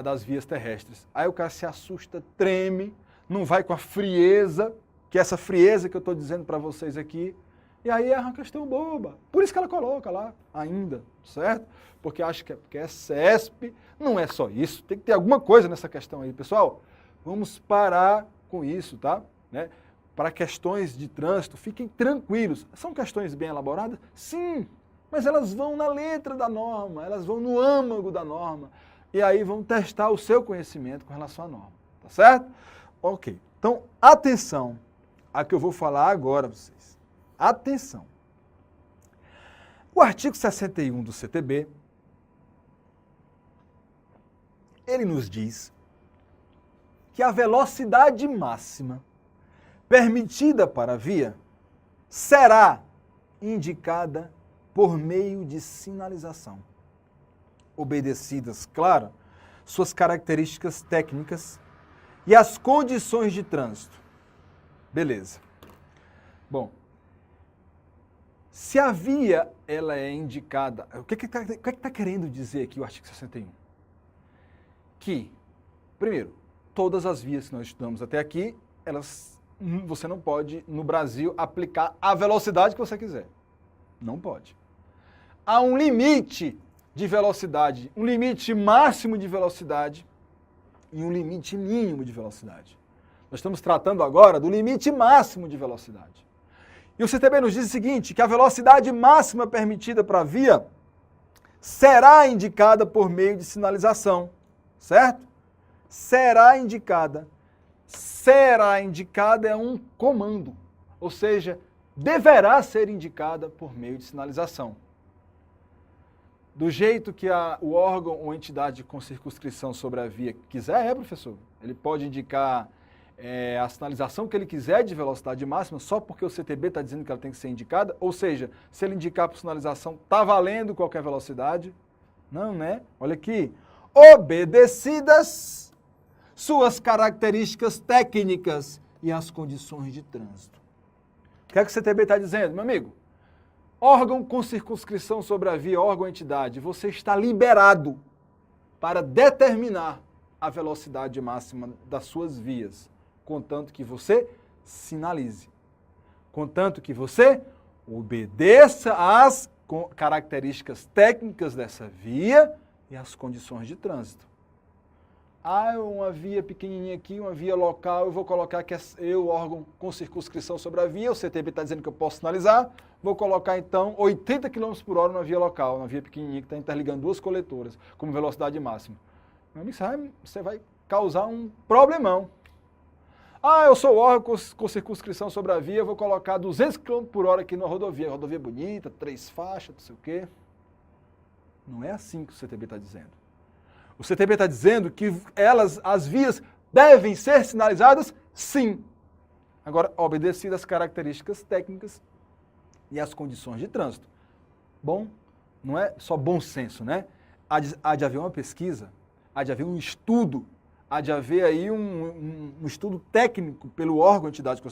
Das vias terrestres. Aí o cara se assusta, treme, não vai com a frieza, que é essa frieza que eu estou dizendo para vocês aqui, e aí é uma questão boba. Por isso que ela coloca lá ainda, certo? Porque acha que porque é CESP, não é só isso, tem que ter alguma coisa nessa questão aí. Pessoal, vamos parar com isso, tá? Né? Para questões de trânsito, fiquem tranquilos. São questões bem elaboradas? Sim, mas elas vão na letra da norma, elas vão no âmago da norma, e aí vão testar o seu conhecimento com relação à norma, tá certo? Ok, então atenção a que eu vou falar agora para vocês. Atenção. O artigo 61 do CTB, ele nos diz que a velocidade máxima permitida para a via será indicada por meio de sinalização, obedecidas, claro, suas características técnicas e as condições de trânsito. Beleza. Bom, se a via ela é indicada, o que está querendo dizer aqui o artigo 61? Que, primeiro, todas as vias que nós estudamos até aqui, você não pode, no Brasil, aplicar a velocidade que você quiser. Não pode. Há um limite de velocidade, um limite máximo de velocidade e um limite mínimo de velocidade. Nós estamos tratando agora do limite máximo de velocidade. E o CTB nos diz o seguinte, que a velocidade máxima permitida para a via será indicada por meio de sinalização, certo? Será indicada. Será indicada é um comando, ou seja, deverá ser indicada por meio de sinalização. Do jeito que o órgão ou entidade com circunscrição sobre a via quiser, professor. Ele pode indicar a sinalização que ele quiser de velocidade máxima, só porque o CTB está dizendo que ela tem que ser indicada, ou seja, se ele indicar por sinalização, está valendo qualquer velocidade? Não, né? Olha aqui. Obedecidas suas características técnicas e as condições de trânsito. O que é que o CTB está dizendo, meu amigo? Órgão com circunscrição sobre a via, órgão ou entidade, você está liberado para determinar a velocidade máxima das suas vias, contanto que você sinalize, contanto que você obedeça às características técnicas dessa via e às condições de trânsito. Ah, uma via pequenininha aqui, uma via local, eu vou colocar que eu, órgão com circunscrição sobre a via, o CTB está dizendo que eu posso sinalizar, vou colocar então 80 km por hora na via local, na via pequenininha que está interligando duas coletoras, como velocidade máxima. Meu amigo, você vai causar um problemão. Ah, eu sou órgão com circunscrição sobre a via, vou colocar 200 km por hora aqui na rodovia bonita, 3 faixas, não sei o quê. Não é assim que o CTB está dizendo. O CTB está dizendo que as vias devem ser sinalizadas, sim. Agora, obedecidas as características técnicas e as condições de trânsito. Bom, não é só bom senso, né? Há de haver uma pesquisa, há de haver um estudo, há de haver aí um estudo técnico pelo órgão, entidade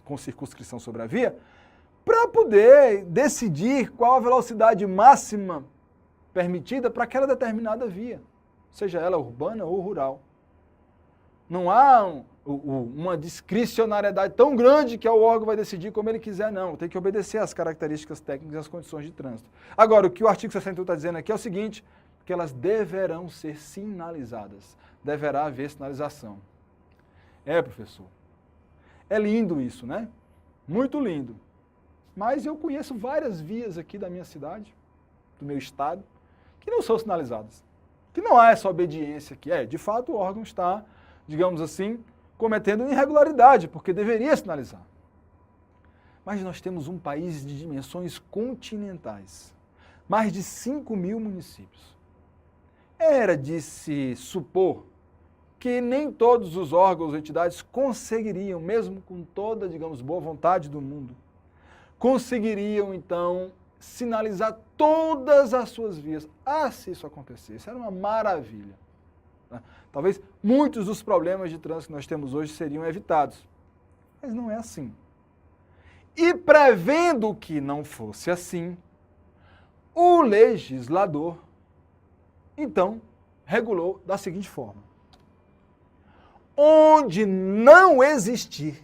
com circunscrição sobre a via, para poder decidir qual a velocidade máxima permitida para aquela determinada via, seja ela urbana ou rural. Não há uma discricionariedade tão grande que o órgão vai decidir como ele quiser, não. Tem que obedecer às características técnicas e às condições de trânsito. Agora, o que o artigo 61 está dizendo aqui é o seguinte, que elas deverão ser sinalizadas. Deverá haver sinalização. Professor, é lindo isso, né? Muito lindo. Mas eu conheço várias vias aqui da minha cidade, do meu estado, que não são sinalizadas. Que não há essa obediência aqui. De fato, o órgão está, digamos assim, cometendo irregularidade, porque deveria sinalizar. Mas nós temos um país de dimensões continentais, mais de 5 mil municípios. Era de se supor que nem todos os órgãos ou entidades conseguiriam, mesmo com toda, digamos, boa vontade do mundo, conseguiriam, então, sinalizar todas as suas vias. Se isso acontecesse, era uma maravilha. Talvez muitos dos problemas de trânsito que nós temos hoje seriam evitados. Mas não é assim. E prevendo que não fosse assim, o legislador, então, regulou da seguinte forma. Onde não existir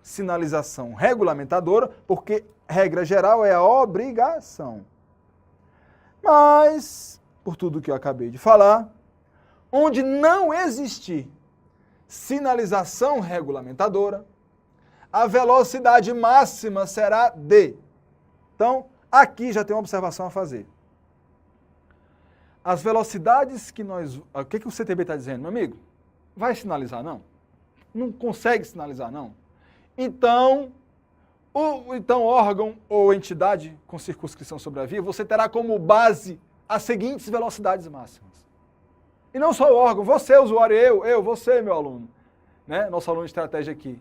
sinalização regulamentadora, porque regra geral é a obrigação. Mas, por tudo que eu acabei de falar, onde não existir sinalização regulamentadora, a velocidade máxima será de. Então, aqui já tem uma observação a fazer. As velocidades que nós... O que o CTB está dizendo, meu amigo? Vai sinalizar, não? Não consegue sinalizar, não? Então, órgão ou entidade com circunscrição sobre a via, você terá como base as seguintes velocidades máximas. E não só o órgão, você, usuário, você, meu aluno, né? Nosso aluno de estratégia aqui.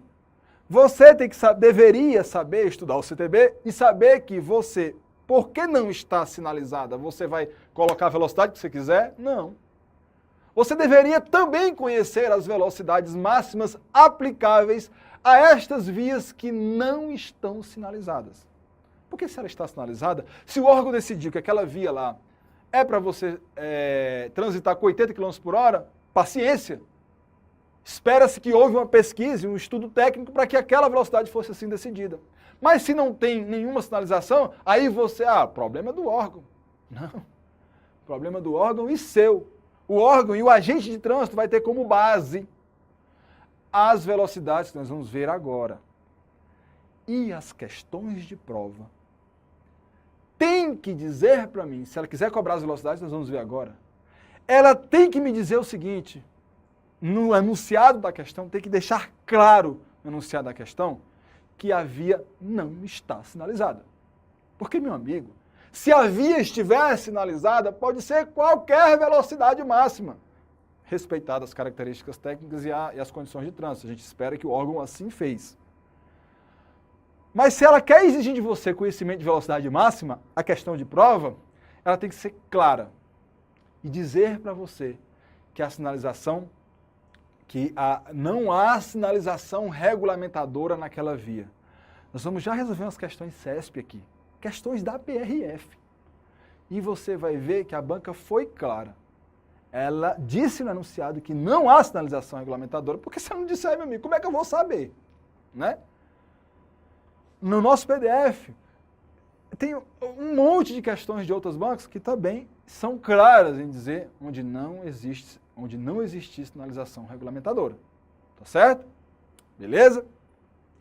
Você deveria saber estudar o CTB e saber que você, porque não está sinalizada, você vai colocar a velocidade que você quiser? Não. Você deveria também conhecer as velocidades máximas aplicáveis a estas vias que não estão sinalizadas. Porque se ela está sinalizada, se o órgão decidir que aquela via lá é para você transitar com 80 km por hora, paciência. Espera-se que houve uma pesquisa, um estudo técnico para que aquela velocidade fosse assim decidida. Mas se não tem nenhuma sinalização, aí você, problema é do órgão. Não, problema do órgão e seu. O órgão e o agente de trânsito vai ter como base as velocidades que nós vamos ver agora. E as questões de prova tem que dizer para mim, se ela quiser cobrar as velocidades, nós vamos ver agora, ela tem que me dizer o seguinte, no enunciado da questão, tem que deixar claro no enunciado da questão que a via não está sinalizada. Porque, meu amigo, se a via estiver sinalizada, pode ser qualquer velocidade máxima, respeitadas as características técnicas e as condições de trânsito. A gente espera que o órgão assim fez. Mas se ela quer exigir de você conhecimento de velocidade máxima, a questão de prova, ela tem que ser clara e dizer para você que a sinalização que não há sinalização regulamentadora naquela via. Nós vamos já resolver umas questões CESP aqui, questões da PRF. E você vai ver que a banca foi clara. Ela disse no enunciado que não há sinalização regulamentadora, porque se ela não disser, meu amigo, como é que eu vou saber? Né? No nosso PDF, tem um monte de questões de outras bancas que também são claras em dizer onde não existe sinalização regulamentadora. Tá certo? Beleza?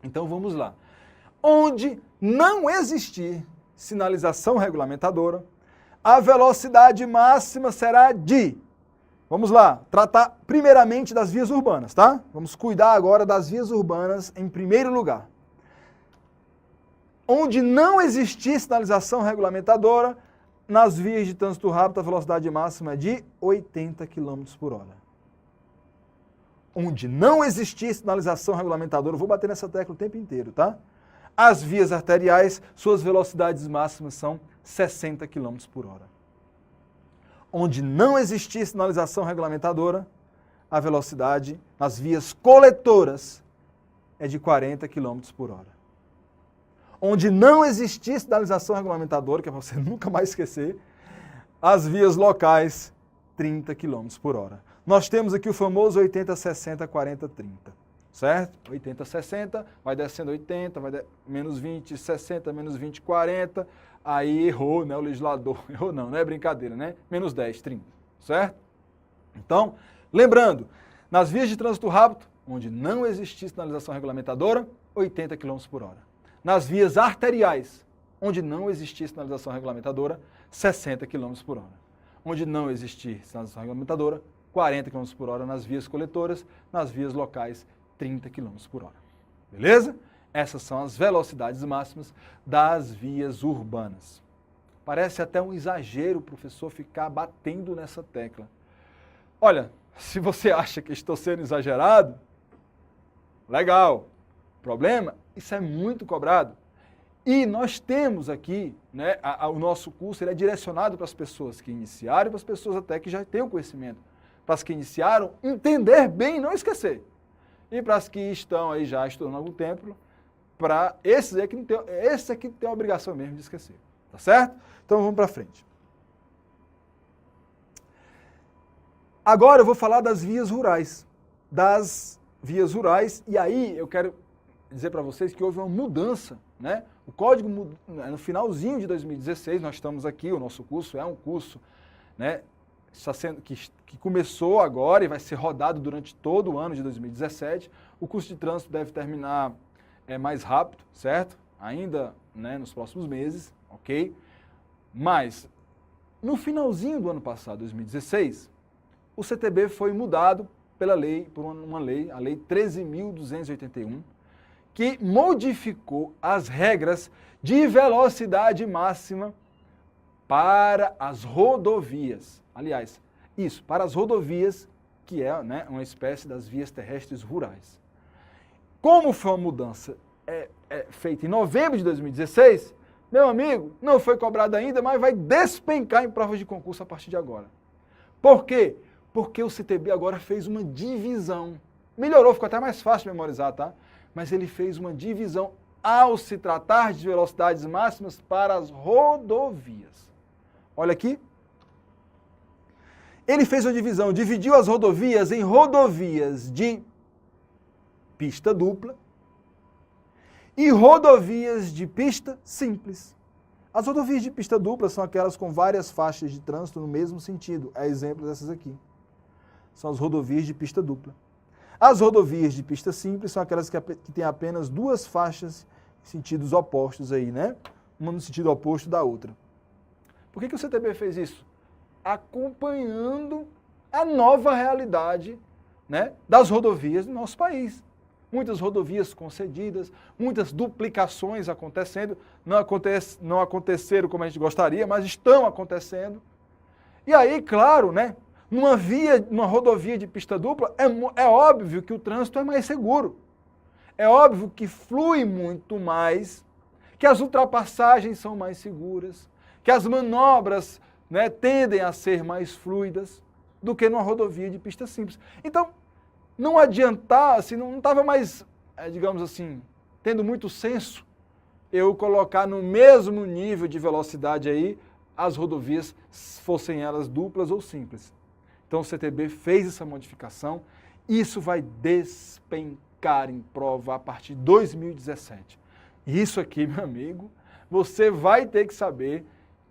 Então vamos lá. Onde não existir sinalização regulamentadora, a velocidade máxima será de... Vamos lá, tratar primeiramente das vias urbanas, tá? Vamos cuidar agora das vias urbanas em primeiro lugar. Onde não existir sinalização regulamentadora, nas vias de trânsito rápido a velocidade máxima é de 80 km por hora. Onde não existir sinalização regulamentadora, eu vou bater nessa tecla o tempo inteiro, tá? As vias arteriais, suas velocidades máximas são 60 km por hora. Onde não existir sinalização regulamentadora, a velocidade nas vias coletoras é de 40 km por hora. Onde não existir sinalização regulamentadora, que é para você nunca mais esquecer, as vias locais, 30 km por hora. Nós temos aqui o famoso 80, 60, 40, 30, certo? 80, 60, vai descendo 80, menos 20, 60, menos 20, 40, aí errou, né, o legislador, errou não é brincadeira, né? Menos 10, 30, certo? Então, lembrando, nas vias de trânsito rápido, onde não existir sinalização regulamentadora, 80 km por hora. Nas vias arteriais, onde não existir sinalização regulamentadora, 60 km por hora. Onde não existir sinalização regulamentadora, 40 km por hora nas vias coletoras, nas vias locais, 30 km por hora. Beleza? Essas são as velocidades máximas das vias urbanas. Parece até um exagero o professor ficar batendo nessa tecla. Olha, se você acha que estou sendo exagerado, legal. Problema? Isso é muito cobrado. E nós temos aqui, né, o nosso curso ele é direcionado para as pessoas que iniciaram e para as pessoas até que já têm o conhecimento. Para as que iniciaram, entender bem e não esquecer. E para as que estão aí já estudando há algum tempo, para esses aqui não tem, esse aqui tem a obrigação mesmo de esquecer. Tá certo? Então vamos para frente. Agora eu vou falar das vias rurais. E aí eu quero dizer para vocês que houve uma mudança, né? O código, no finalzinho de 2016, nós estamos aqui, o nosso curso é um curso, né, que começou agora e vai ser rodado durante todo o ano de 2017. O curso de trânsito deve terminar mais rápido, certo? Ainda, né, nos próximos meses, ok? Mas, no finalzinho do ano passado, 2016, o CTB foi mudado por uma lei, a Lei 13.281, que modificou as regras de velocidade máxima para as rodovias. Aliás, isso, para as rodovias, que é, né, uma espécie das vias terrestres rurais. Como foi uma mudança feita em novembro de 2016, meu amigo, não foi cobrado ainda, mas vai despencar em provas de concurso a partir de agora. Por quê? Porque o CTB agora fez uma divisão. Melhorou, ficou até mais fácil de memorizar, tá? Mas ele fez uma divisão ao se tratar de velocidades máximas para as rodovias. Olha aqui. Ele fez uma divisão, dividiu as rodovias em rodovias de pista dupla e rodovias de pista simples. As rodovias de pista dupla são aquelas com várias faixas de trânsito no mesmo sentido. É exemplo dessas aqui. São as rodovias de pista dupla. As rodovias de pista simples são aquelas que têm apenas duas faixas em sentidos opostos aí, né? Uma no sentido oposto da outra. Por que o CTB fez isso? Acompanhando a nova realidade, né, das rodovias do nosso país. Muitas rodovias concedidas, muitas duplicações acontecendo, não aconteceram como a gente gostaria, mas estão acontecendo. E aí, claro, né, numa rodovia de pista dupla, é óbvio que o trânsito é mais seguro. É óbvio que flui muito mais, que as ultrapassagens são mais seguras, que as manobras, né, tendem a ser mais fluidas do que numa rodovia de pista simples. Então, não adiantava, assim, não estava mais, digamos assim, tendo muito senso eu colocar no mesmo nível de velocidade aí as rodovias, fossem elas duplas ou simples. Então o CTB fez essa modificação, isso vai despencar em prova a partir de 2017. Isso aqui, meu amigo, você vai ter que saber,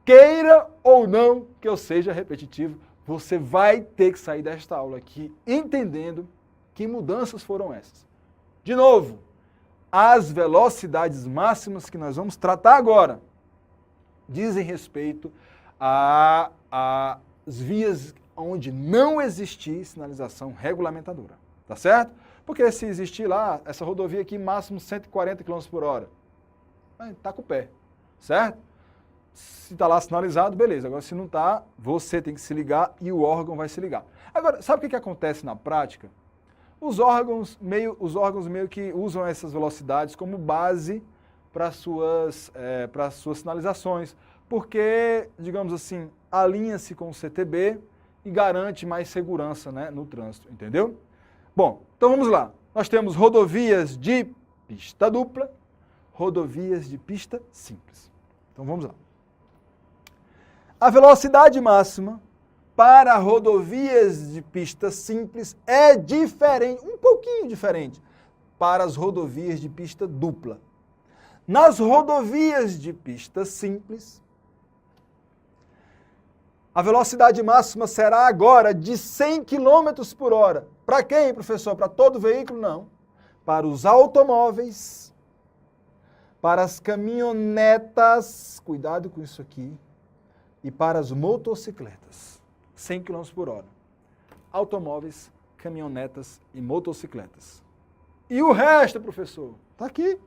queira ou não que eu seja repetitivo, você vai ter que sair desta aula aqui entendendo que mudanças foram essas. De novo, as velocidades máximas que nós vamos tratar agora dizem respeito às vias onde não existir sinalização regulamentadora, tá certo? Porque se existir lá, essa rodovia aqui, máximo 140 km por hora, está com o pé, certo? Se está lá sinalizado, beleza. Agora, se não está, você tem que se ligar e o órgão vai se ligar. Agora, sabe o que acontece na prática? Os órgãos meio que usam essas velocidades como base para suas sinalizações, porque, digamos assim, alinha-se com o CTB e garante mais segurança, né, no trânsito, entendeu? Bom, então vamos lá. Nós temos rodovias de pista dupla, rodovias de pista simples. Então vamos lá. A velocidade máxima para rodovias de pista simples é diferente, um pouquinho diferente, para as rodovias de pista dupla. Nas rodovias de pista simples, a velocidade máxima será agora de 100 km por hora. Para quem, professor? Para todo veículo? Não. Para os automóveis, para as caminhonetas, cuidado com isso aqui, e para as motocicletas. 100 km por hora. Automóveis, caminhonetas e motocicletas. E o resto, professor? Está aqui.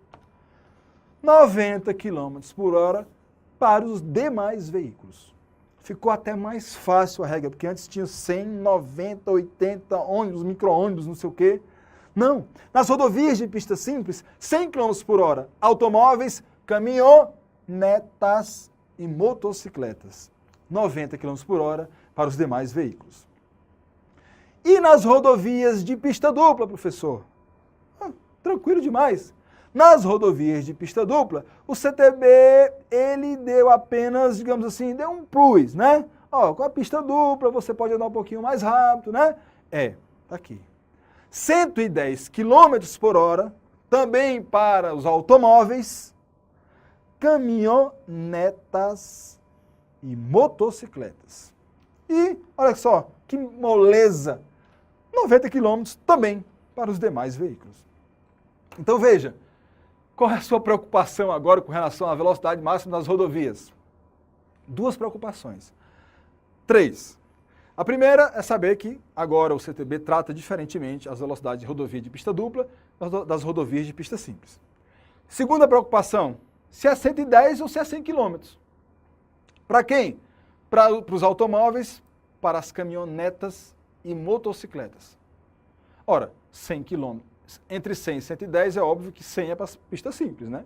90 km por hora para os demais veículos. Ficou até mais fácil a regra, porque antes tinha 100, 90, 80 ônibus, micro-ônibus, não sei o quê. Não. Nas rodovias de pista simples, 100 km por hora. Automóveis, caminhonetas e motocicletas. 90 km por hora para os demais veículos. E nas rodovias de pista dupla, professor? Tranquilo demais. Nas rodovias de pista dupla, o CTB, ele deu apenas, digamos assim, deu um plus, né? Ó, com a pista dupla você pode andar um pouquinho mais rápido, né? Tá aqui. 110 km por hora, também para os automóveis, caminhonetas e motocicletas. E, olha só, que moleza, 90 km também para os demais veículos. Então veja, qual é a sua preocupação agora com relação à velocidade máxima das rodovias? 2 preocupações. 3. A primeira é saber que agora o CTB trata diferentemente as velocidades de rodovia de pista dupla das rodovias de pista simples. Segunda preocupação, se é 110 ou se é 100 km. Para quem? Para os automóveis, para as caminhonetas e motocicletas. Ora, 100 km. Entre 100 e 110 é óbvio que 100 é para pista simples, né?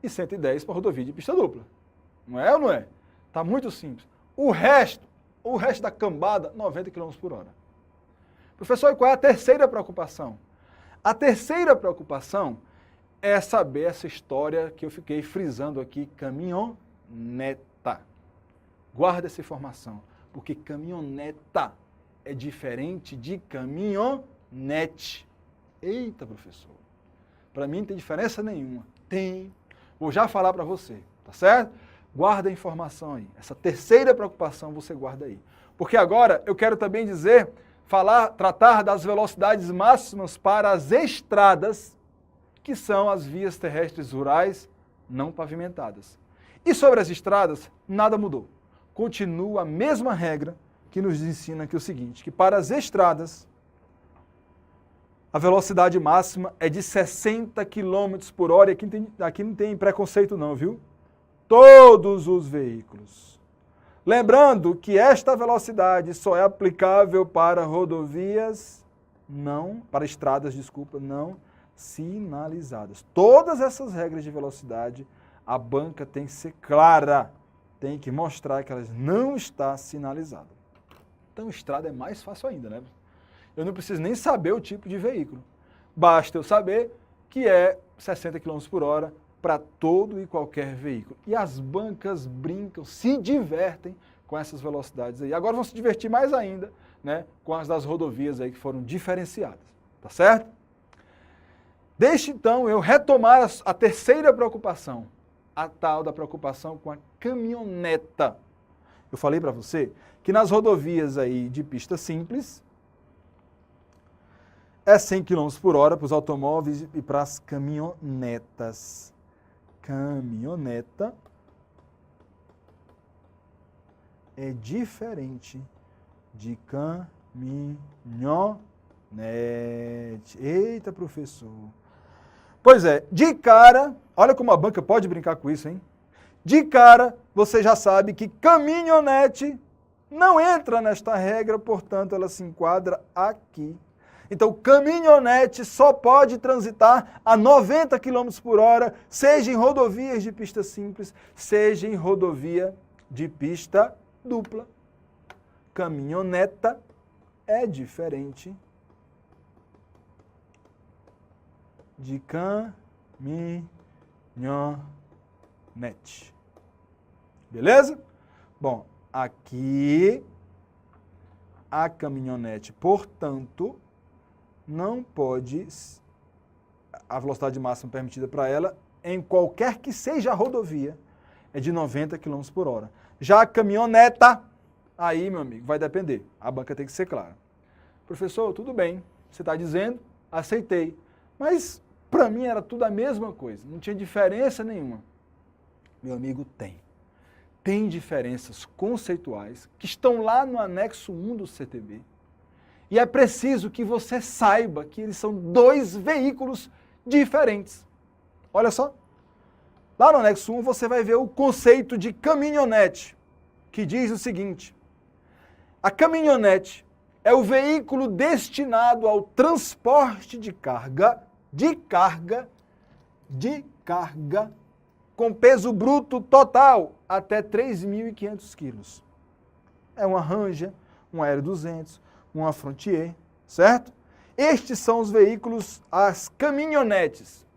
E 110 para rodovia de pista dupla. Não é ou não é? Está muito simples. O resto da cambada, 90 km por hora. Professor, e qual é a terceira preocupação? A terceira preocupação é saber essa história que eu fiquei frisando aqui, caminhoneta. Guarda essa informação, porque caminhoneta é diferente de caminhonete. Eita, professor, para mim não tem diferença nenhuma. Tem. Vou já falar para você, tá certo? Guarda a informação aí. Essa terceira preocupação você guarda aí. Porque agora eu quero também tratar das velocidades máximas para as estradas, que são as vias terrestres rurais não pavimentadas. E sobre as estradas, nada mudou. Continua a mesma regra que nos ensina aqui o seguinte, que para as estradas, a velocidade máxima é de 60 km por hora, e aqui não tem preconceito não, viu? Todos os veículos. Lembrando que esta velocidade só é aplicável para estradas, não sinalizadas. Todas essas regras de velocidade, a banca tem que ser clara, tem que mostrar que elas não estão sinalizadas. Então, estrada é mais fácil ainda, né? eu não preciso nem saber o tipo de veículo. Basta eu saber que é 60 km por hora para todo e qualquer veículo. E as bancas brincam, se divertem com essas velocidades aí. Agora vão se divertir mais ainda, né, com as das rodovias aí que foram diferenciadas. Tá certo? Deixe então eu retomar a terceira preocupação, a tal da preocupação com a caminhoneta. Eu falei para você que nas rodovias aí de pista simples é 100 km por hora para os automóveis e para as caminhonetas. Caminhoneta é diferente de caminhonete. Eita, professor. Pois é, de cara, olha como a banca pode brincar com isso, hein? De cara, você já sabe que caminhonete não entra nesta regra, portanto, ela se enquadra aqui. Então, caminhonete só pode transitar a 90 km por hora, seja em rodovias de pista simples, seja em rodovia de pista dupla. Caminhoneta é diferente de caminhonete. Beleza? Bom, aqui a caminhonete, portanto, não pode, a velocidade máxima permitida para ela, em qualquer que seja a rodovia, é de 90 km por hora. Já a caminhoneta, aí, meu amigo, vai depender. A banca tem que ser clara. Professor, tudo bem, você está dizendo, aceitei. Mas, para mim, era tudo a mesma coisa, não tinha diferença nenhuma. Meu amigo, tem. Tem diferenças conceituais que estão lá no anexo 1 do CTB. E é preciso que você saiba que eles são dois veículos diferentes. Olha só. Lá no anexo 1 você vai ver o conceito de caminhonete, que diz o seguinte: a caminhonete é o veículo destinado ao transporte de carga, com peso bruto total até 3.500 quilos. É uma Ranger, um Aero 200, uma Frontier, certo? Estes são os veículos, as caminhonetes.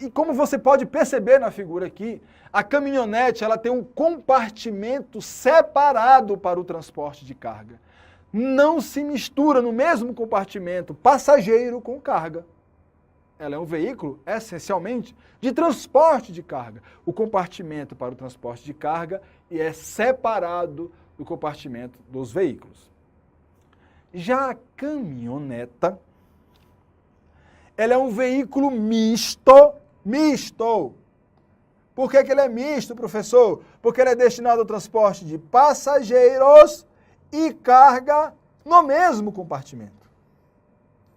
E como você pode perceber na figura aqui, a caminhonete ela tem um compartimento separado para o transporte de carga. Não se mistura no mesmo compartimento passageiro com carga. Ela é um veículo, essencialmente, de transporte de carga. O compartimento para o transporte de carga é separado do compartimento dos veículos. Já a caminhoneta, ela é um veículo misto. Por que que ele é misto, professor? Porque ele é destinado ao transporte de passageiros e carga no mesmo compartimento.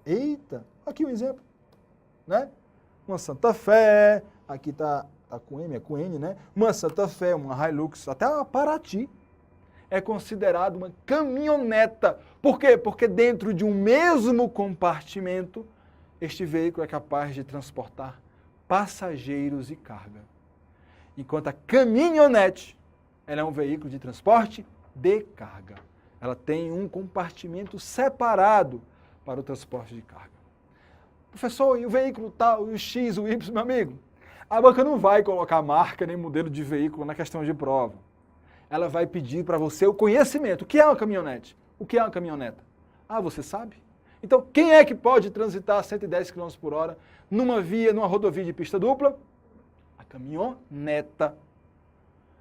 Eita, aqui um exemplo, né? Uma Santa Fé, aqui tá com M, é com N, né? Uma Santa Fé, uma Hilux, até uma Paraty, é considerado uma caminhoneta. Por quê? Porque dentro de um mesmo compartimento, este veículo é capaz de transportar passageiros e carga. Enquanto a caminhonete, ela é um veículo de transporte de carga. Ela tem um compartimento separado para o transporte de carga. Professor, e o veículo tal, o X, o Y, meu amigo? A banca não vai colocar marca nem modelo de veículo na questão de prova. Ela vai pedir para você o conhecimento. O que é uma caminhonete? O que é uma caminhoneta? Ah, você sabe? Então, quem é que pode transitar a 110 km por hora numa rodovia de pista dupla? A caminhoneta.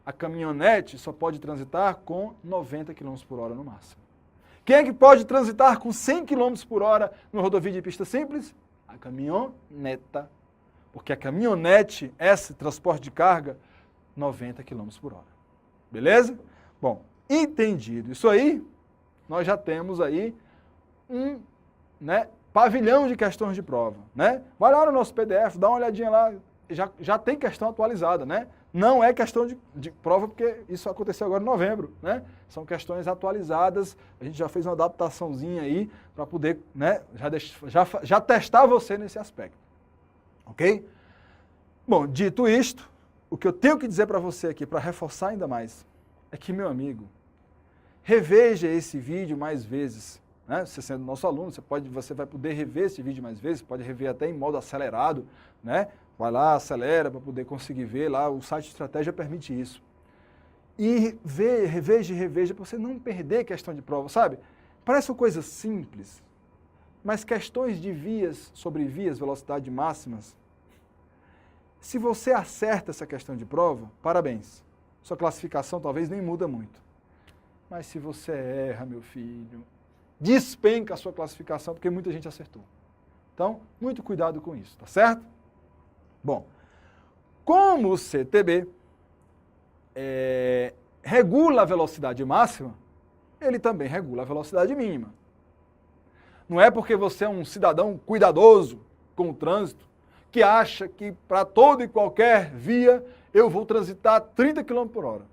A caminhonete só pode transitar com 90 km por hora no máximo. Quem é que pode transitar com 100 km por hora numa rodovia de pista simples? A caminhoneta. Porque a caminhonete, esse transporte de carga, 90 km por hora. Beleza? Bom, entendido isso aí, nós já temos aí um pavilhão de questões de prova. Né? Vai lá no nosso PDF, dá uma olhadinha lá, já tem questão atualizada, né? Não é questão de prova, porque isso aconteceu agora em novembro, né? São questões atualizadas, a gente já fez uma adaptaçãozinha aí para poder, né, já testar você nesse aspecto. Ok? Bom, dito isto, o que eu tenho que dizer para você aqui, para reforçar ainda mais, é que, meu amigo, reveja esse vídeo mais vezes, né? Você sendo nosso aluno, você vai poder rever esse vídeo mais vezes, pode rever até em modo acelerado, né? Vai lá, acelera para poder conseguir ver lá, o site de estratégia permite isso. E reveja e reveja para você não perder questão de prova, sabe? Parece uma coisa simples, mas questões de vias, sobre vias, velocidade máximas, se você acerta essa questão de prova, parabéns. Sua classificação talvez nem muda muito. Mas se você erra, meu filho, despenca a sua classificação, porque muita gente acertou. Então, muito cuidado com isso, tá certo? Bom, como o CTB regula a velocidade máxima, ele também regula a velocidade mínima. Não é porque você é um cidadão cuidadoso com o trânsito que acha que para toda e qualquer via eu vou transitar 30 km por hora.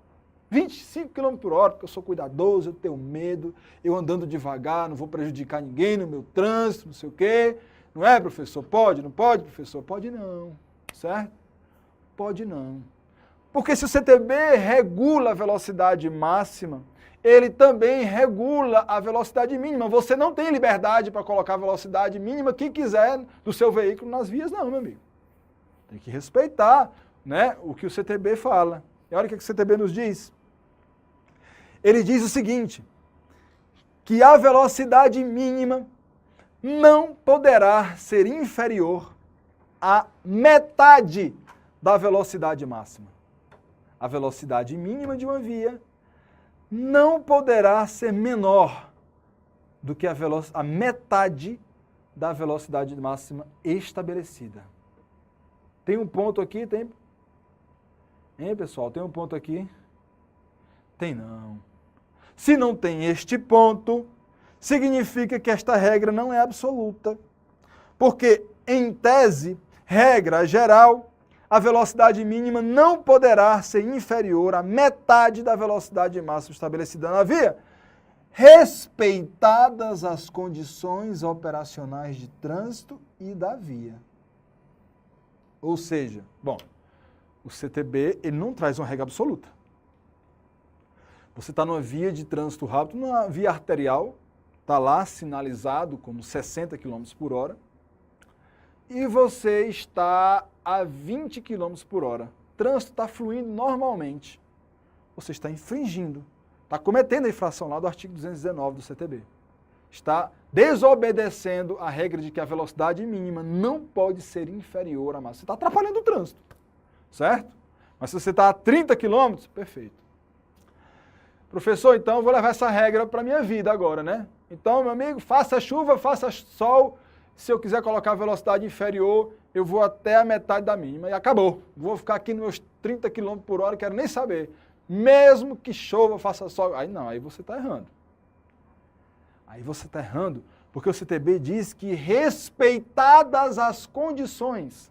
25 km por hora, porque eu sou cuidadoso, eu tenho medo, eu andando devagar, não vou prejudicar ninguém no meu trânsito, não sei o quê. Não é, professor? Pode? Não pode, professor? Pode não, certo? Pode não. Porque se o CTB regula a velocidade máxima, ele também regula a velocidade mínima. Você não tem liberdade para colocar a velocidade mínima que quiser do seu veículo nas vias, não, meu amigo. Tem que respeitar, né, o que o CTB fala. E olha o que o CTB nos diz. Ele diz o seguinte, que a velocidade mínima não poderá ser inferior à metade da velocidade máxima. A velocidade mínima de uma via não poderá ser menor do que a metade da velocidade máxima estabelecida. Tem um ponto aqui, tem? Hein, pessoal? Tem um ponto aqui? Tem não. Se não tem este ponto, significa que esta regra não é absoluta. Porque, em tese, regra geral, a velocidade mínima não poderá ser inferior à metade da velocidade máxima estabelecida na via, respeitadas as condições operacionais de trânsito e da via. Ou seja, bom, o CTB ele não traz uma regra absoluta. Você está numa via de trânsito rápido, numa via arterial, está lá sinalizado como 60 km por hora, e você está a 20 km por hora. O trânsito está fluindo normalmente. Você está infringindo, está cometendo a infração lá do artigo 219 do CTB. Está desobedecendo a regra de que a velocidade mínima não pode ser inferior à máxima. Você está atrapalhando o trânsito, certo? Mas se você está a 30 km, perfeito. Professor, então eu vou levar essa regra para a minha vida agora, né? Então, meu amigo, faça chuva, faça sol, se eu quiser colocar a velocidade inferior, eu vou até a metade da mínima e acabou. Vou ficar aqui nos meus 30 km por hora, quero nem saber. Mesmo que chova, faça sol. Aí não, aí você está errando. Aí você está errando, porque o CTB diz que respeitadas as condições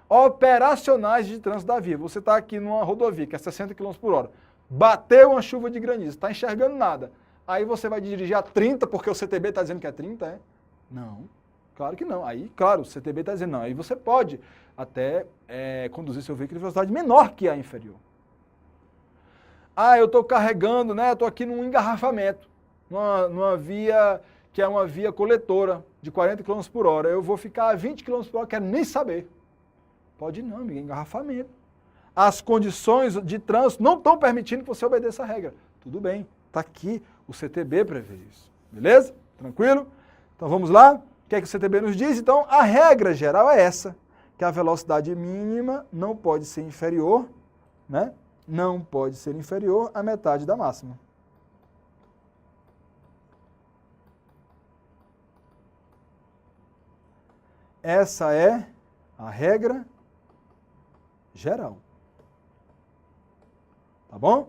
operacionais de trânsito da via. Você está aqui numa rodovia, que é 60 km por hora. Bateu uma chuva de granizo, está enxergando nada. Aí você vai dirigir a 30 porque o CTB está dizendo que é 30, é? Não, claro que não. Aí, claro, o CTB está dizendo não. Aí você pode até conduzir seu veículo em velocidade menor que a inferior. Ah, eu estou carregando, né? Eu estou aqui num engarrafamento, numa via que é uma via coletora de 40 km por hora. Eu vou ficar a 20 km por hora, quero nem saber. Pode não, amigo, engarrafamento. As condições de trânsito não estão permitindo que você obedeça a regra. Tudo bem, está aqui, o CTB prevê isso. Beleza? Tranquilo? Então vamos lá? O que é que o CTB nos diz? Então a regra geral é essa, que a velocidade mínima não pode ser inferior, né? Não pode ser inferior à metade da máxima. Essa é a regra geral. Tá bom?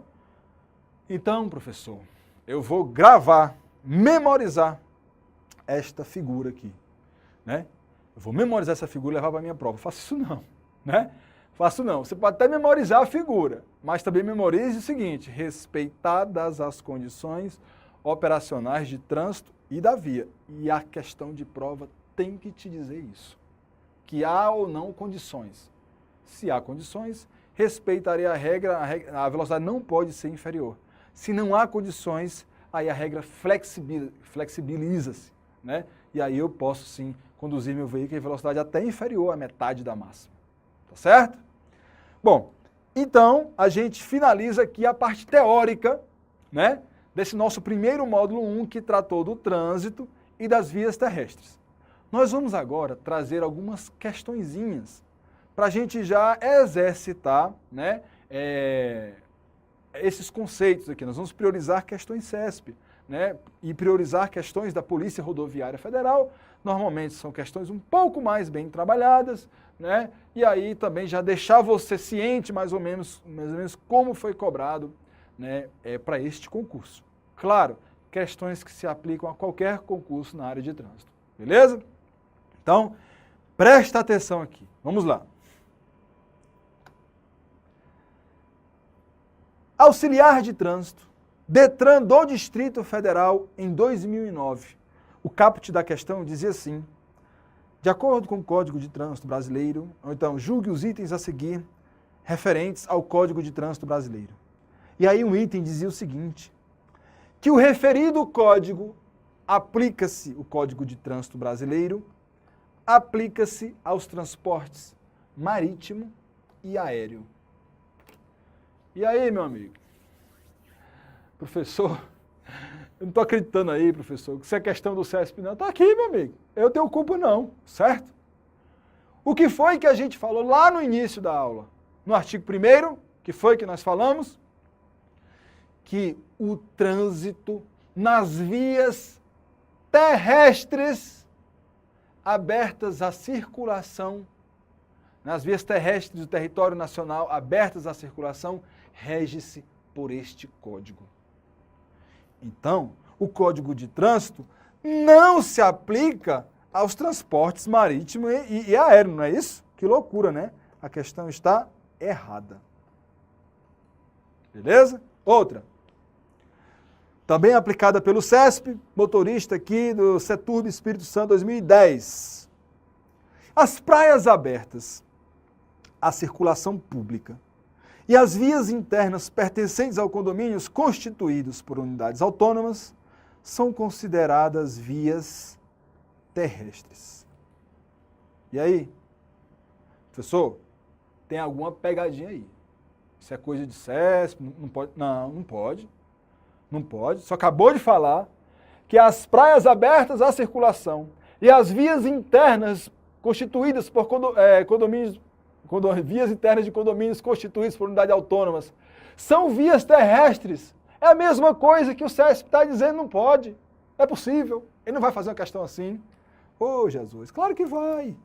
Então, professor, eu vou gravar, memorizar esta figura aqui, né? Eu vou memorizar essa figura e levar para a minha prova. Faço isso não, né? Faço não. Você pode até memorizar a figura, mas também memorize o seguinte, respeitadas as condições operacionais de trânsito e da via. E a questão de prova tem que te dizer isso, que há ou não condições. Se há condições, respeitarei a regra, a velocidade não pode ser inferior. Se não há condições, aí a regra flexibiliza-se, né? E aí eu posso sim conduzir meu veículo em velocidade até inferior à metade da máxima. Tá certo? Bom, então a gente finaliza aqui a parte teórica, né, desse nosso primeiro módulo 1 que tratou do trânsito e das vias terrestres. Nós vamos agora trazer algumas questõezinhas para a gente já exercitar, né, esses conceitos aqui. Nós vamos priorizar questões CESP, né, e priorizar questões da Polícia Rodoviária Federal. Normalmente são questões um pouco mais bem trabalhadas, né, e aí também já deixar você ciente mais ou menos como foi cobrado, né, para este concurso. Claro, questões que se aplicam a qualquer concurso na área de trânsito, beleza? Então, presta atenção aqui. Vamos lá. Auxiliar de trânsito, Detran do Distrito Federal em 2009. O caput da questão dizia assim: de acordo com o Código de Trânsito Brasileiro, ou então julgue os itens a seguir referentes ao Código de Trânsito Brasileiro. E aí um item dizia o seguinte: que o referido código aplica-se, o Código de Trânsito Brasileiro, aplica-se aos transportes marítimo e aéreo. E aí, meu amigo? Professor, eu não estou acreditando aí, professor, que isso é questão do CESP, não. Está aqui, meu amigo. Eu tenho culpa não, certo? O que foi que a gente falou lá no início da aula? No artigo 1º, que foi que nós falamos? Que o trânsito nas vias terrestres abertas à circulação, nas vias terrestres do território nacional abertas à circulação, rege-se por este código. Então, o Código de Trânsito não se aplica aos transportes marítimo e aéreo, não é isso? Que loucura, né? A questão está errada. Beleza? Outra. Também aplicada pelo CESP, motorista aqui do Seturb Espírito Santo 2010. As praias abertas à circulação pública e as vias internas pertencentes ao condomínios constituídos por unidades autônomas são consideradas vias terrestres. E aí? Professor, tem alguma pegadinha aí? Isso é coisa de CESP? Não pode? Não, não pode. Não pode. Só acabou de falar que as praias abertas à circulação e as vias internas constituídas por vias internas de condomínios constituídos por unidades autônomas são vias terrestres. É a mesma coisa que o CESP está dizendo, não pode. Não é possível. Ele não vai fazer uma questão assim. Ô, Jesus, claro que vai.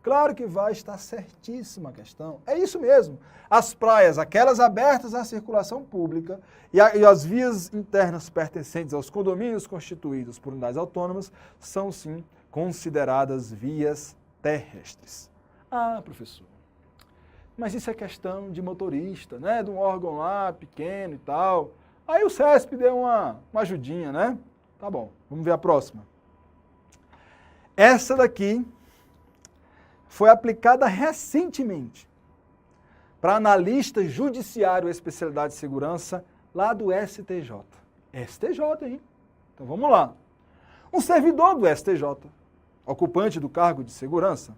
Claro que vai, está certíssima a questão. É isso mesmo. As praias, aquelas abertas à circulação pública e as vias internas pertencentes aos condomínios constituídos por unidades autônomas são, sim, consideradas vias terrestres. Ah, professor, mas isso é questão de motorista, né? De um órgão lá pequeno e tal. Aí o CESP deu uma ajudinha, né? Tá bom, vamos ver a próxima. Essa daqui foi aplicada recentemente para analista judiciário especialidade de segurança lá do STJ. STJ, hein? Então vamos lá. Um servidor do STJ, ocupante do cargo de segurança,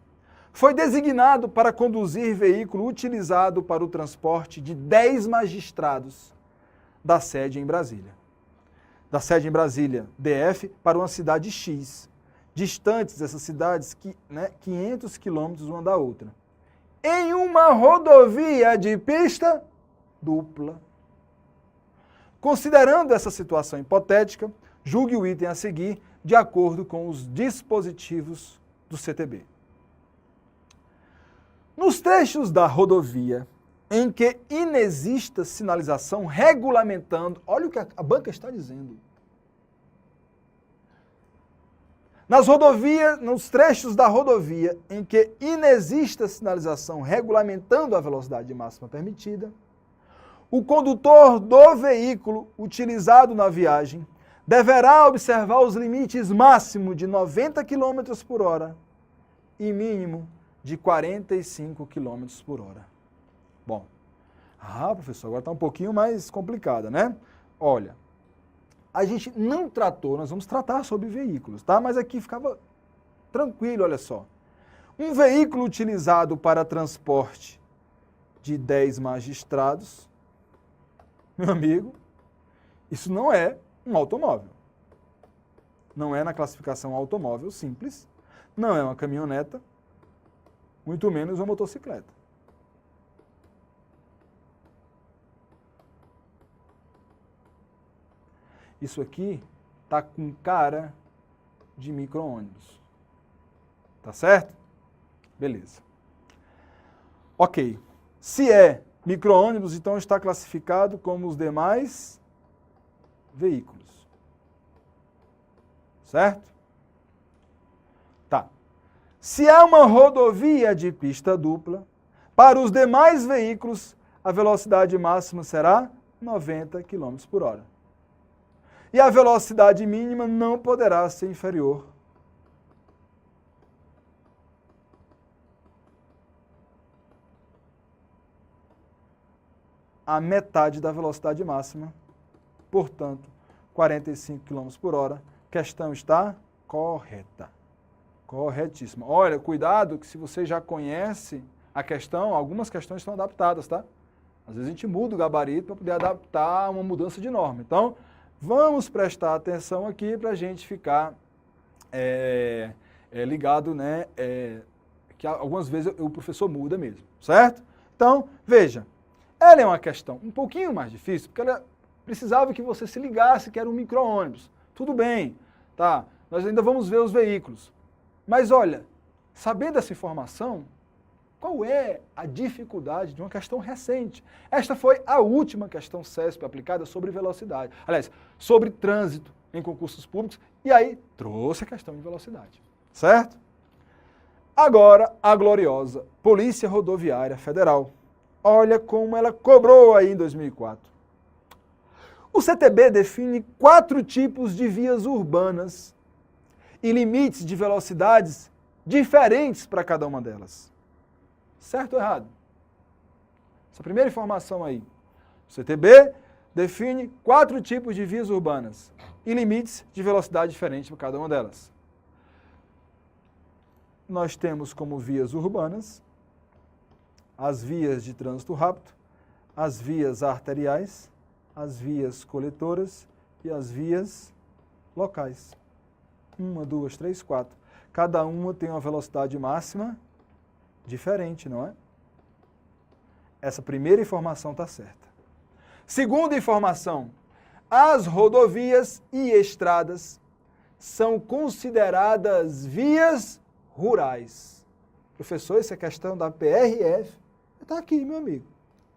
foi designado para conduzir veículo utilizado para o transporte de 10 magistrados da sede em Brasília. Da sede em Brasília, DF, para uma cidade X, distantes dessas cidades, 500 quilômetros uma da outra, em uma rodovia de pista dupla. Considerando essa situação hipotética, julgue o item a seguir de acordo com os dispositivos do CTB. Nos trechos da rodovia em que inexista sinalização regulamentando, olha o que a banca está dizendo. Nos trechos da rodovia em que inexista sinalização regulamentando a velocidade máxima permitida, o condutor do veículo utilizado na viagem deverá observar os limites máximo de 90 km por hora e mínimo de 45 km por hora. Bom, professor, agora está um pouquinho mais complicada, né? Olha, a gente não tratou, nós vamos tratar sobre veículos, tá? Mas aqui ficava tranquilo, olha só. Um veículo utilizado para transporte de 10 magistrados, meu amigo, isso não é um automóvel. Não é na classificação automóvel simples, não é uma caminhoneta, muito menos uma motocicleta. Isso aqui tá com cara de micro-ônibus. Tá certo? Beleza. Ok. Se é micro-ônibus, então está classificado como os demais veículos. Certo? Tá. Se é uma rodovia de pista dupla, para os demais veículos, a velocidade máxima será 90 km por hora. E a velocidade mínima não poderá ser inferior à metade da velocidade máxima, portanto, 45 km por hora. Questão está correta. Corretíssima. Olha, cuidado que se você já conhece a questão, algumas questões estão adaptadas, tá? Às vezes a gente muda o gabarito para poder adaptar a uma mudança de norma. Então, vamos prestar atenção aqui para a gente ficar ligado, né? Que algumas vezes o professor muda mesmo, certo? Então, veja, ela é uma questão um pouquinho mais difícil, porque ela precisava que você se ligasse que era um micro-ônibus. Tudo bem, tá? Nós ainda vamos ver os veículos. Mas olha, sabendo essa informação, qual é a dificuldade de uma questão recente? Esta foi a última questão CESP aplicada sobre velocidade. Aliás, sobre trânsito em concursos públicos, e aí trouxe a questão de velocidade. Certo? Agora, a gloriosa Polícia Rodoviária Federal. Olha como ela cobrou aí em 2004. O CTB define 4 tipos de vias urbanas e limites de velocidades diferentes para cada uma delas. Certo ou errado? Essa primeira informação aí. O CTB define 4 tipos de vias urbanas e limites de velocidade diferentes para cada uma delas. Nós temos como vias urbanas as vias de trânsito rápido, as vias arteriais, as vias coletoras e as vias locais. 1, 2, 3, 4. Cada uma tem uma velocidade máxima diferente, não é? Essa primeira informação está certa. Segunda informação, as rodovias e estradas são consideradas vias rurais. Professor, essa questão da PRF está aqui, meu amigo.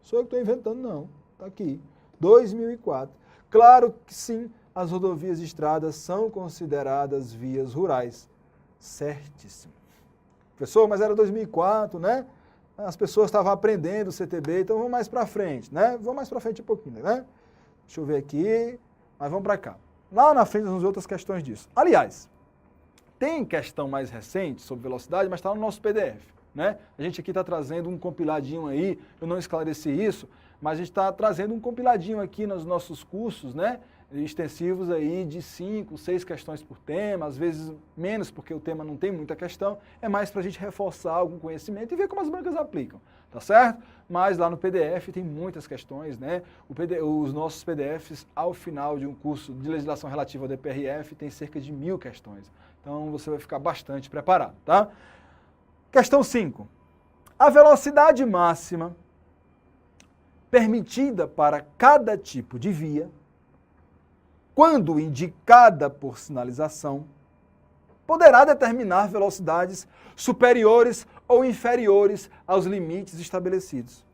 Sou eu que estou inventando, não. Está aqui. 2004. Claro que sim, as rodovias e estradas são consideradas vias rurais. Certíssimo. Professor, mas era 2004, né? As pessoas estavam aprendendo o CTB, então vamos mais para frente, né? Vamos mais para frente um pouquinho, né? Deixa eu ver aqui, mas vamos para cá. Lá na frente nós vamos ver outras questões disso. Aliás, tem questão mais recente sobre velocidade, mas está no nosso PDF, né? A gente aqui está trazendo um compiladinho aí, eu não esclareci isso, mas a gente está trazendo um compiladinho aqui nos nossos cursos, né? Extensivos aí de 5, 6 questões por tema, às vezes menos, porque o tema não tem muita questão, é mais para a gente reforçar algum conhecimento e ver como as bancas aplicam, tá certo? Mas lá no PDF tem muitas questões, né? Os nossos PDFs, ao final de um curso de legislação relativa ao DPRF, tem cerca de 1000 questões. Então você vai ficar bastante preparado, tá? Questão 5. A velocidade máxima permitida para cada tipo de via, quando indicada por sinalização, poderá determinar velocidades superiores ou inferiores aos limites estabelecidos,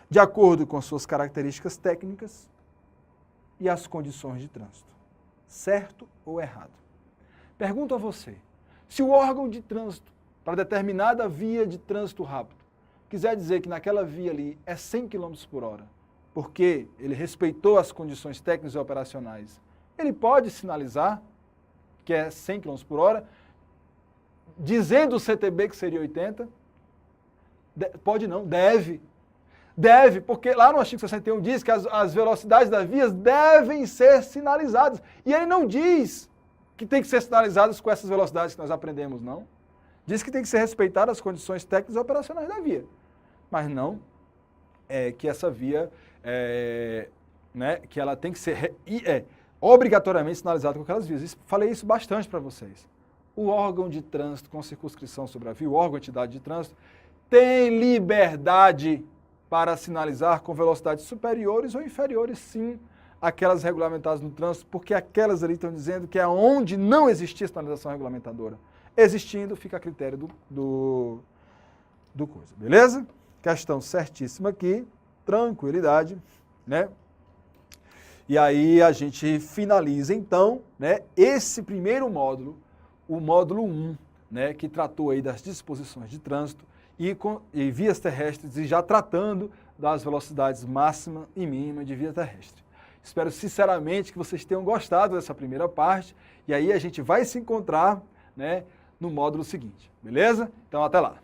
de acordo com suas características técnicas e as condições de trânsito. Certo ou errado? Pergunto a você, se o órgão de trânsito para determinada via de trânsito rápido quiser dizer que naquela via ali é 100 km por hora, porque ele respeitou as condições técnicas e operacionais, ele pode sinalizar que é 100 km por hora, dizendo o CTB que seria 80? Pode não, deve. Deve, porque lá no artigo 61 diz que as velocidades das vias devem ser sinalizadas. E ele não diz que tem que ser sinalizadas com essas velocidades que nós aprendemos, não. Diz que tem que ser respeitadas as condições técnicas e operacionais da via. Mas não que essa via, que ela tem que ser obrigatoriamente sinalizada com aquelas vias. Falei isso bastante para vocês. O órgão de trânsito com circunscrição sobre a via, o órgão entidade de trânsito, tem liberdade para sinalizar com velocidades superiores ou inferiores, sim, aquelas regulamentadas no trânsito, porque aquelas ali estão dizendo que é onde não existia sinalização regulamentadora. Existindo, fica a critério do coisa, beleza? Questão certíssima aqui, tranquilidade, né? E aí a gente finaliza, então, né, esse primeiro módulo, o módulo 1, né, que tratou aí das disposições de trânsito e vias terrestres, e já tratando das velocidades máxima e mínima de via terrestre. Espero sinceramente que vocês tenham gostado dessa primeira parte, e aí a gente vai se encontrar, né, no módulo seguinte, beleza? Então até lá!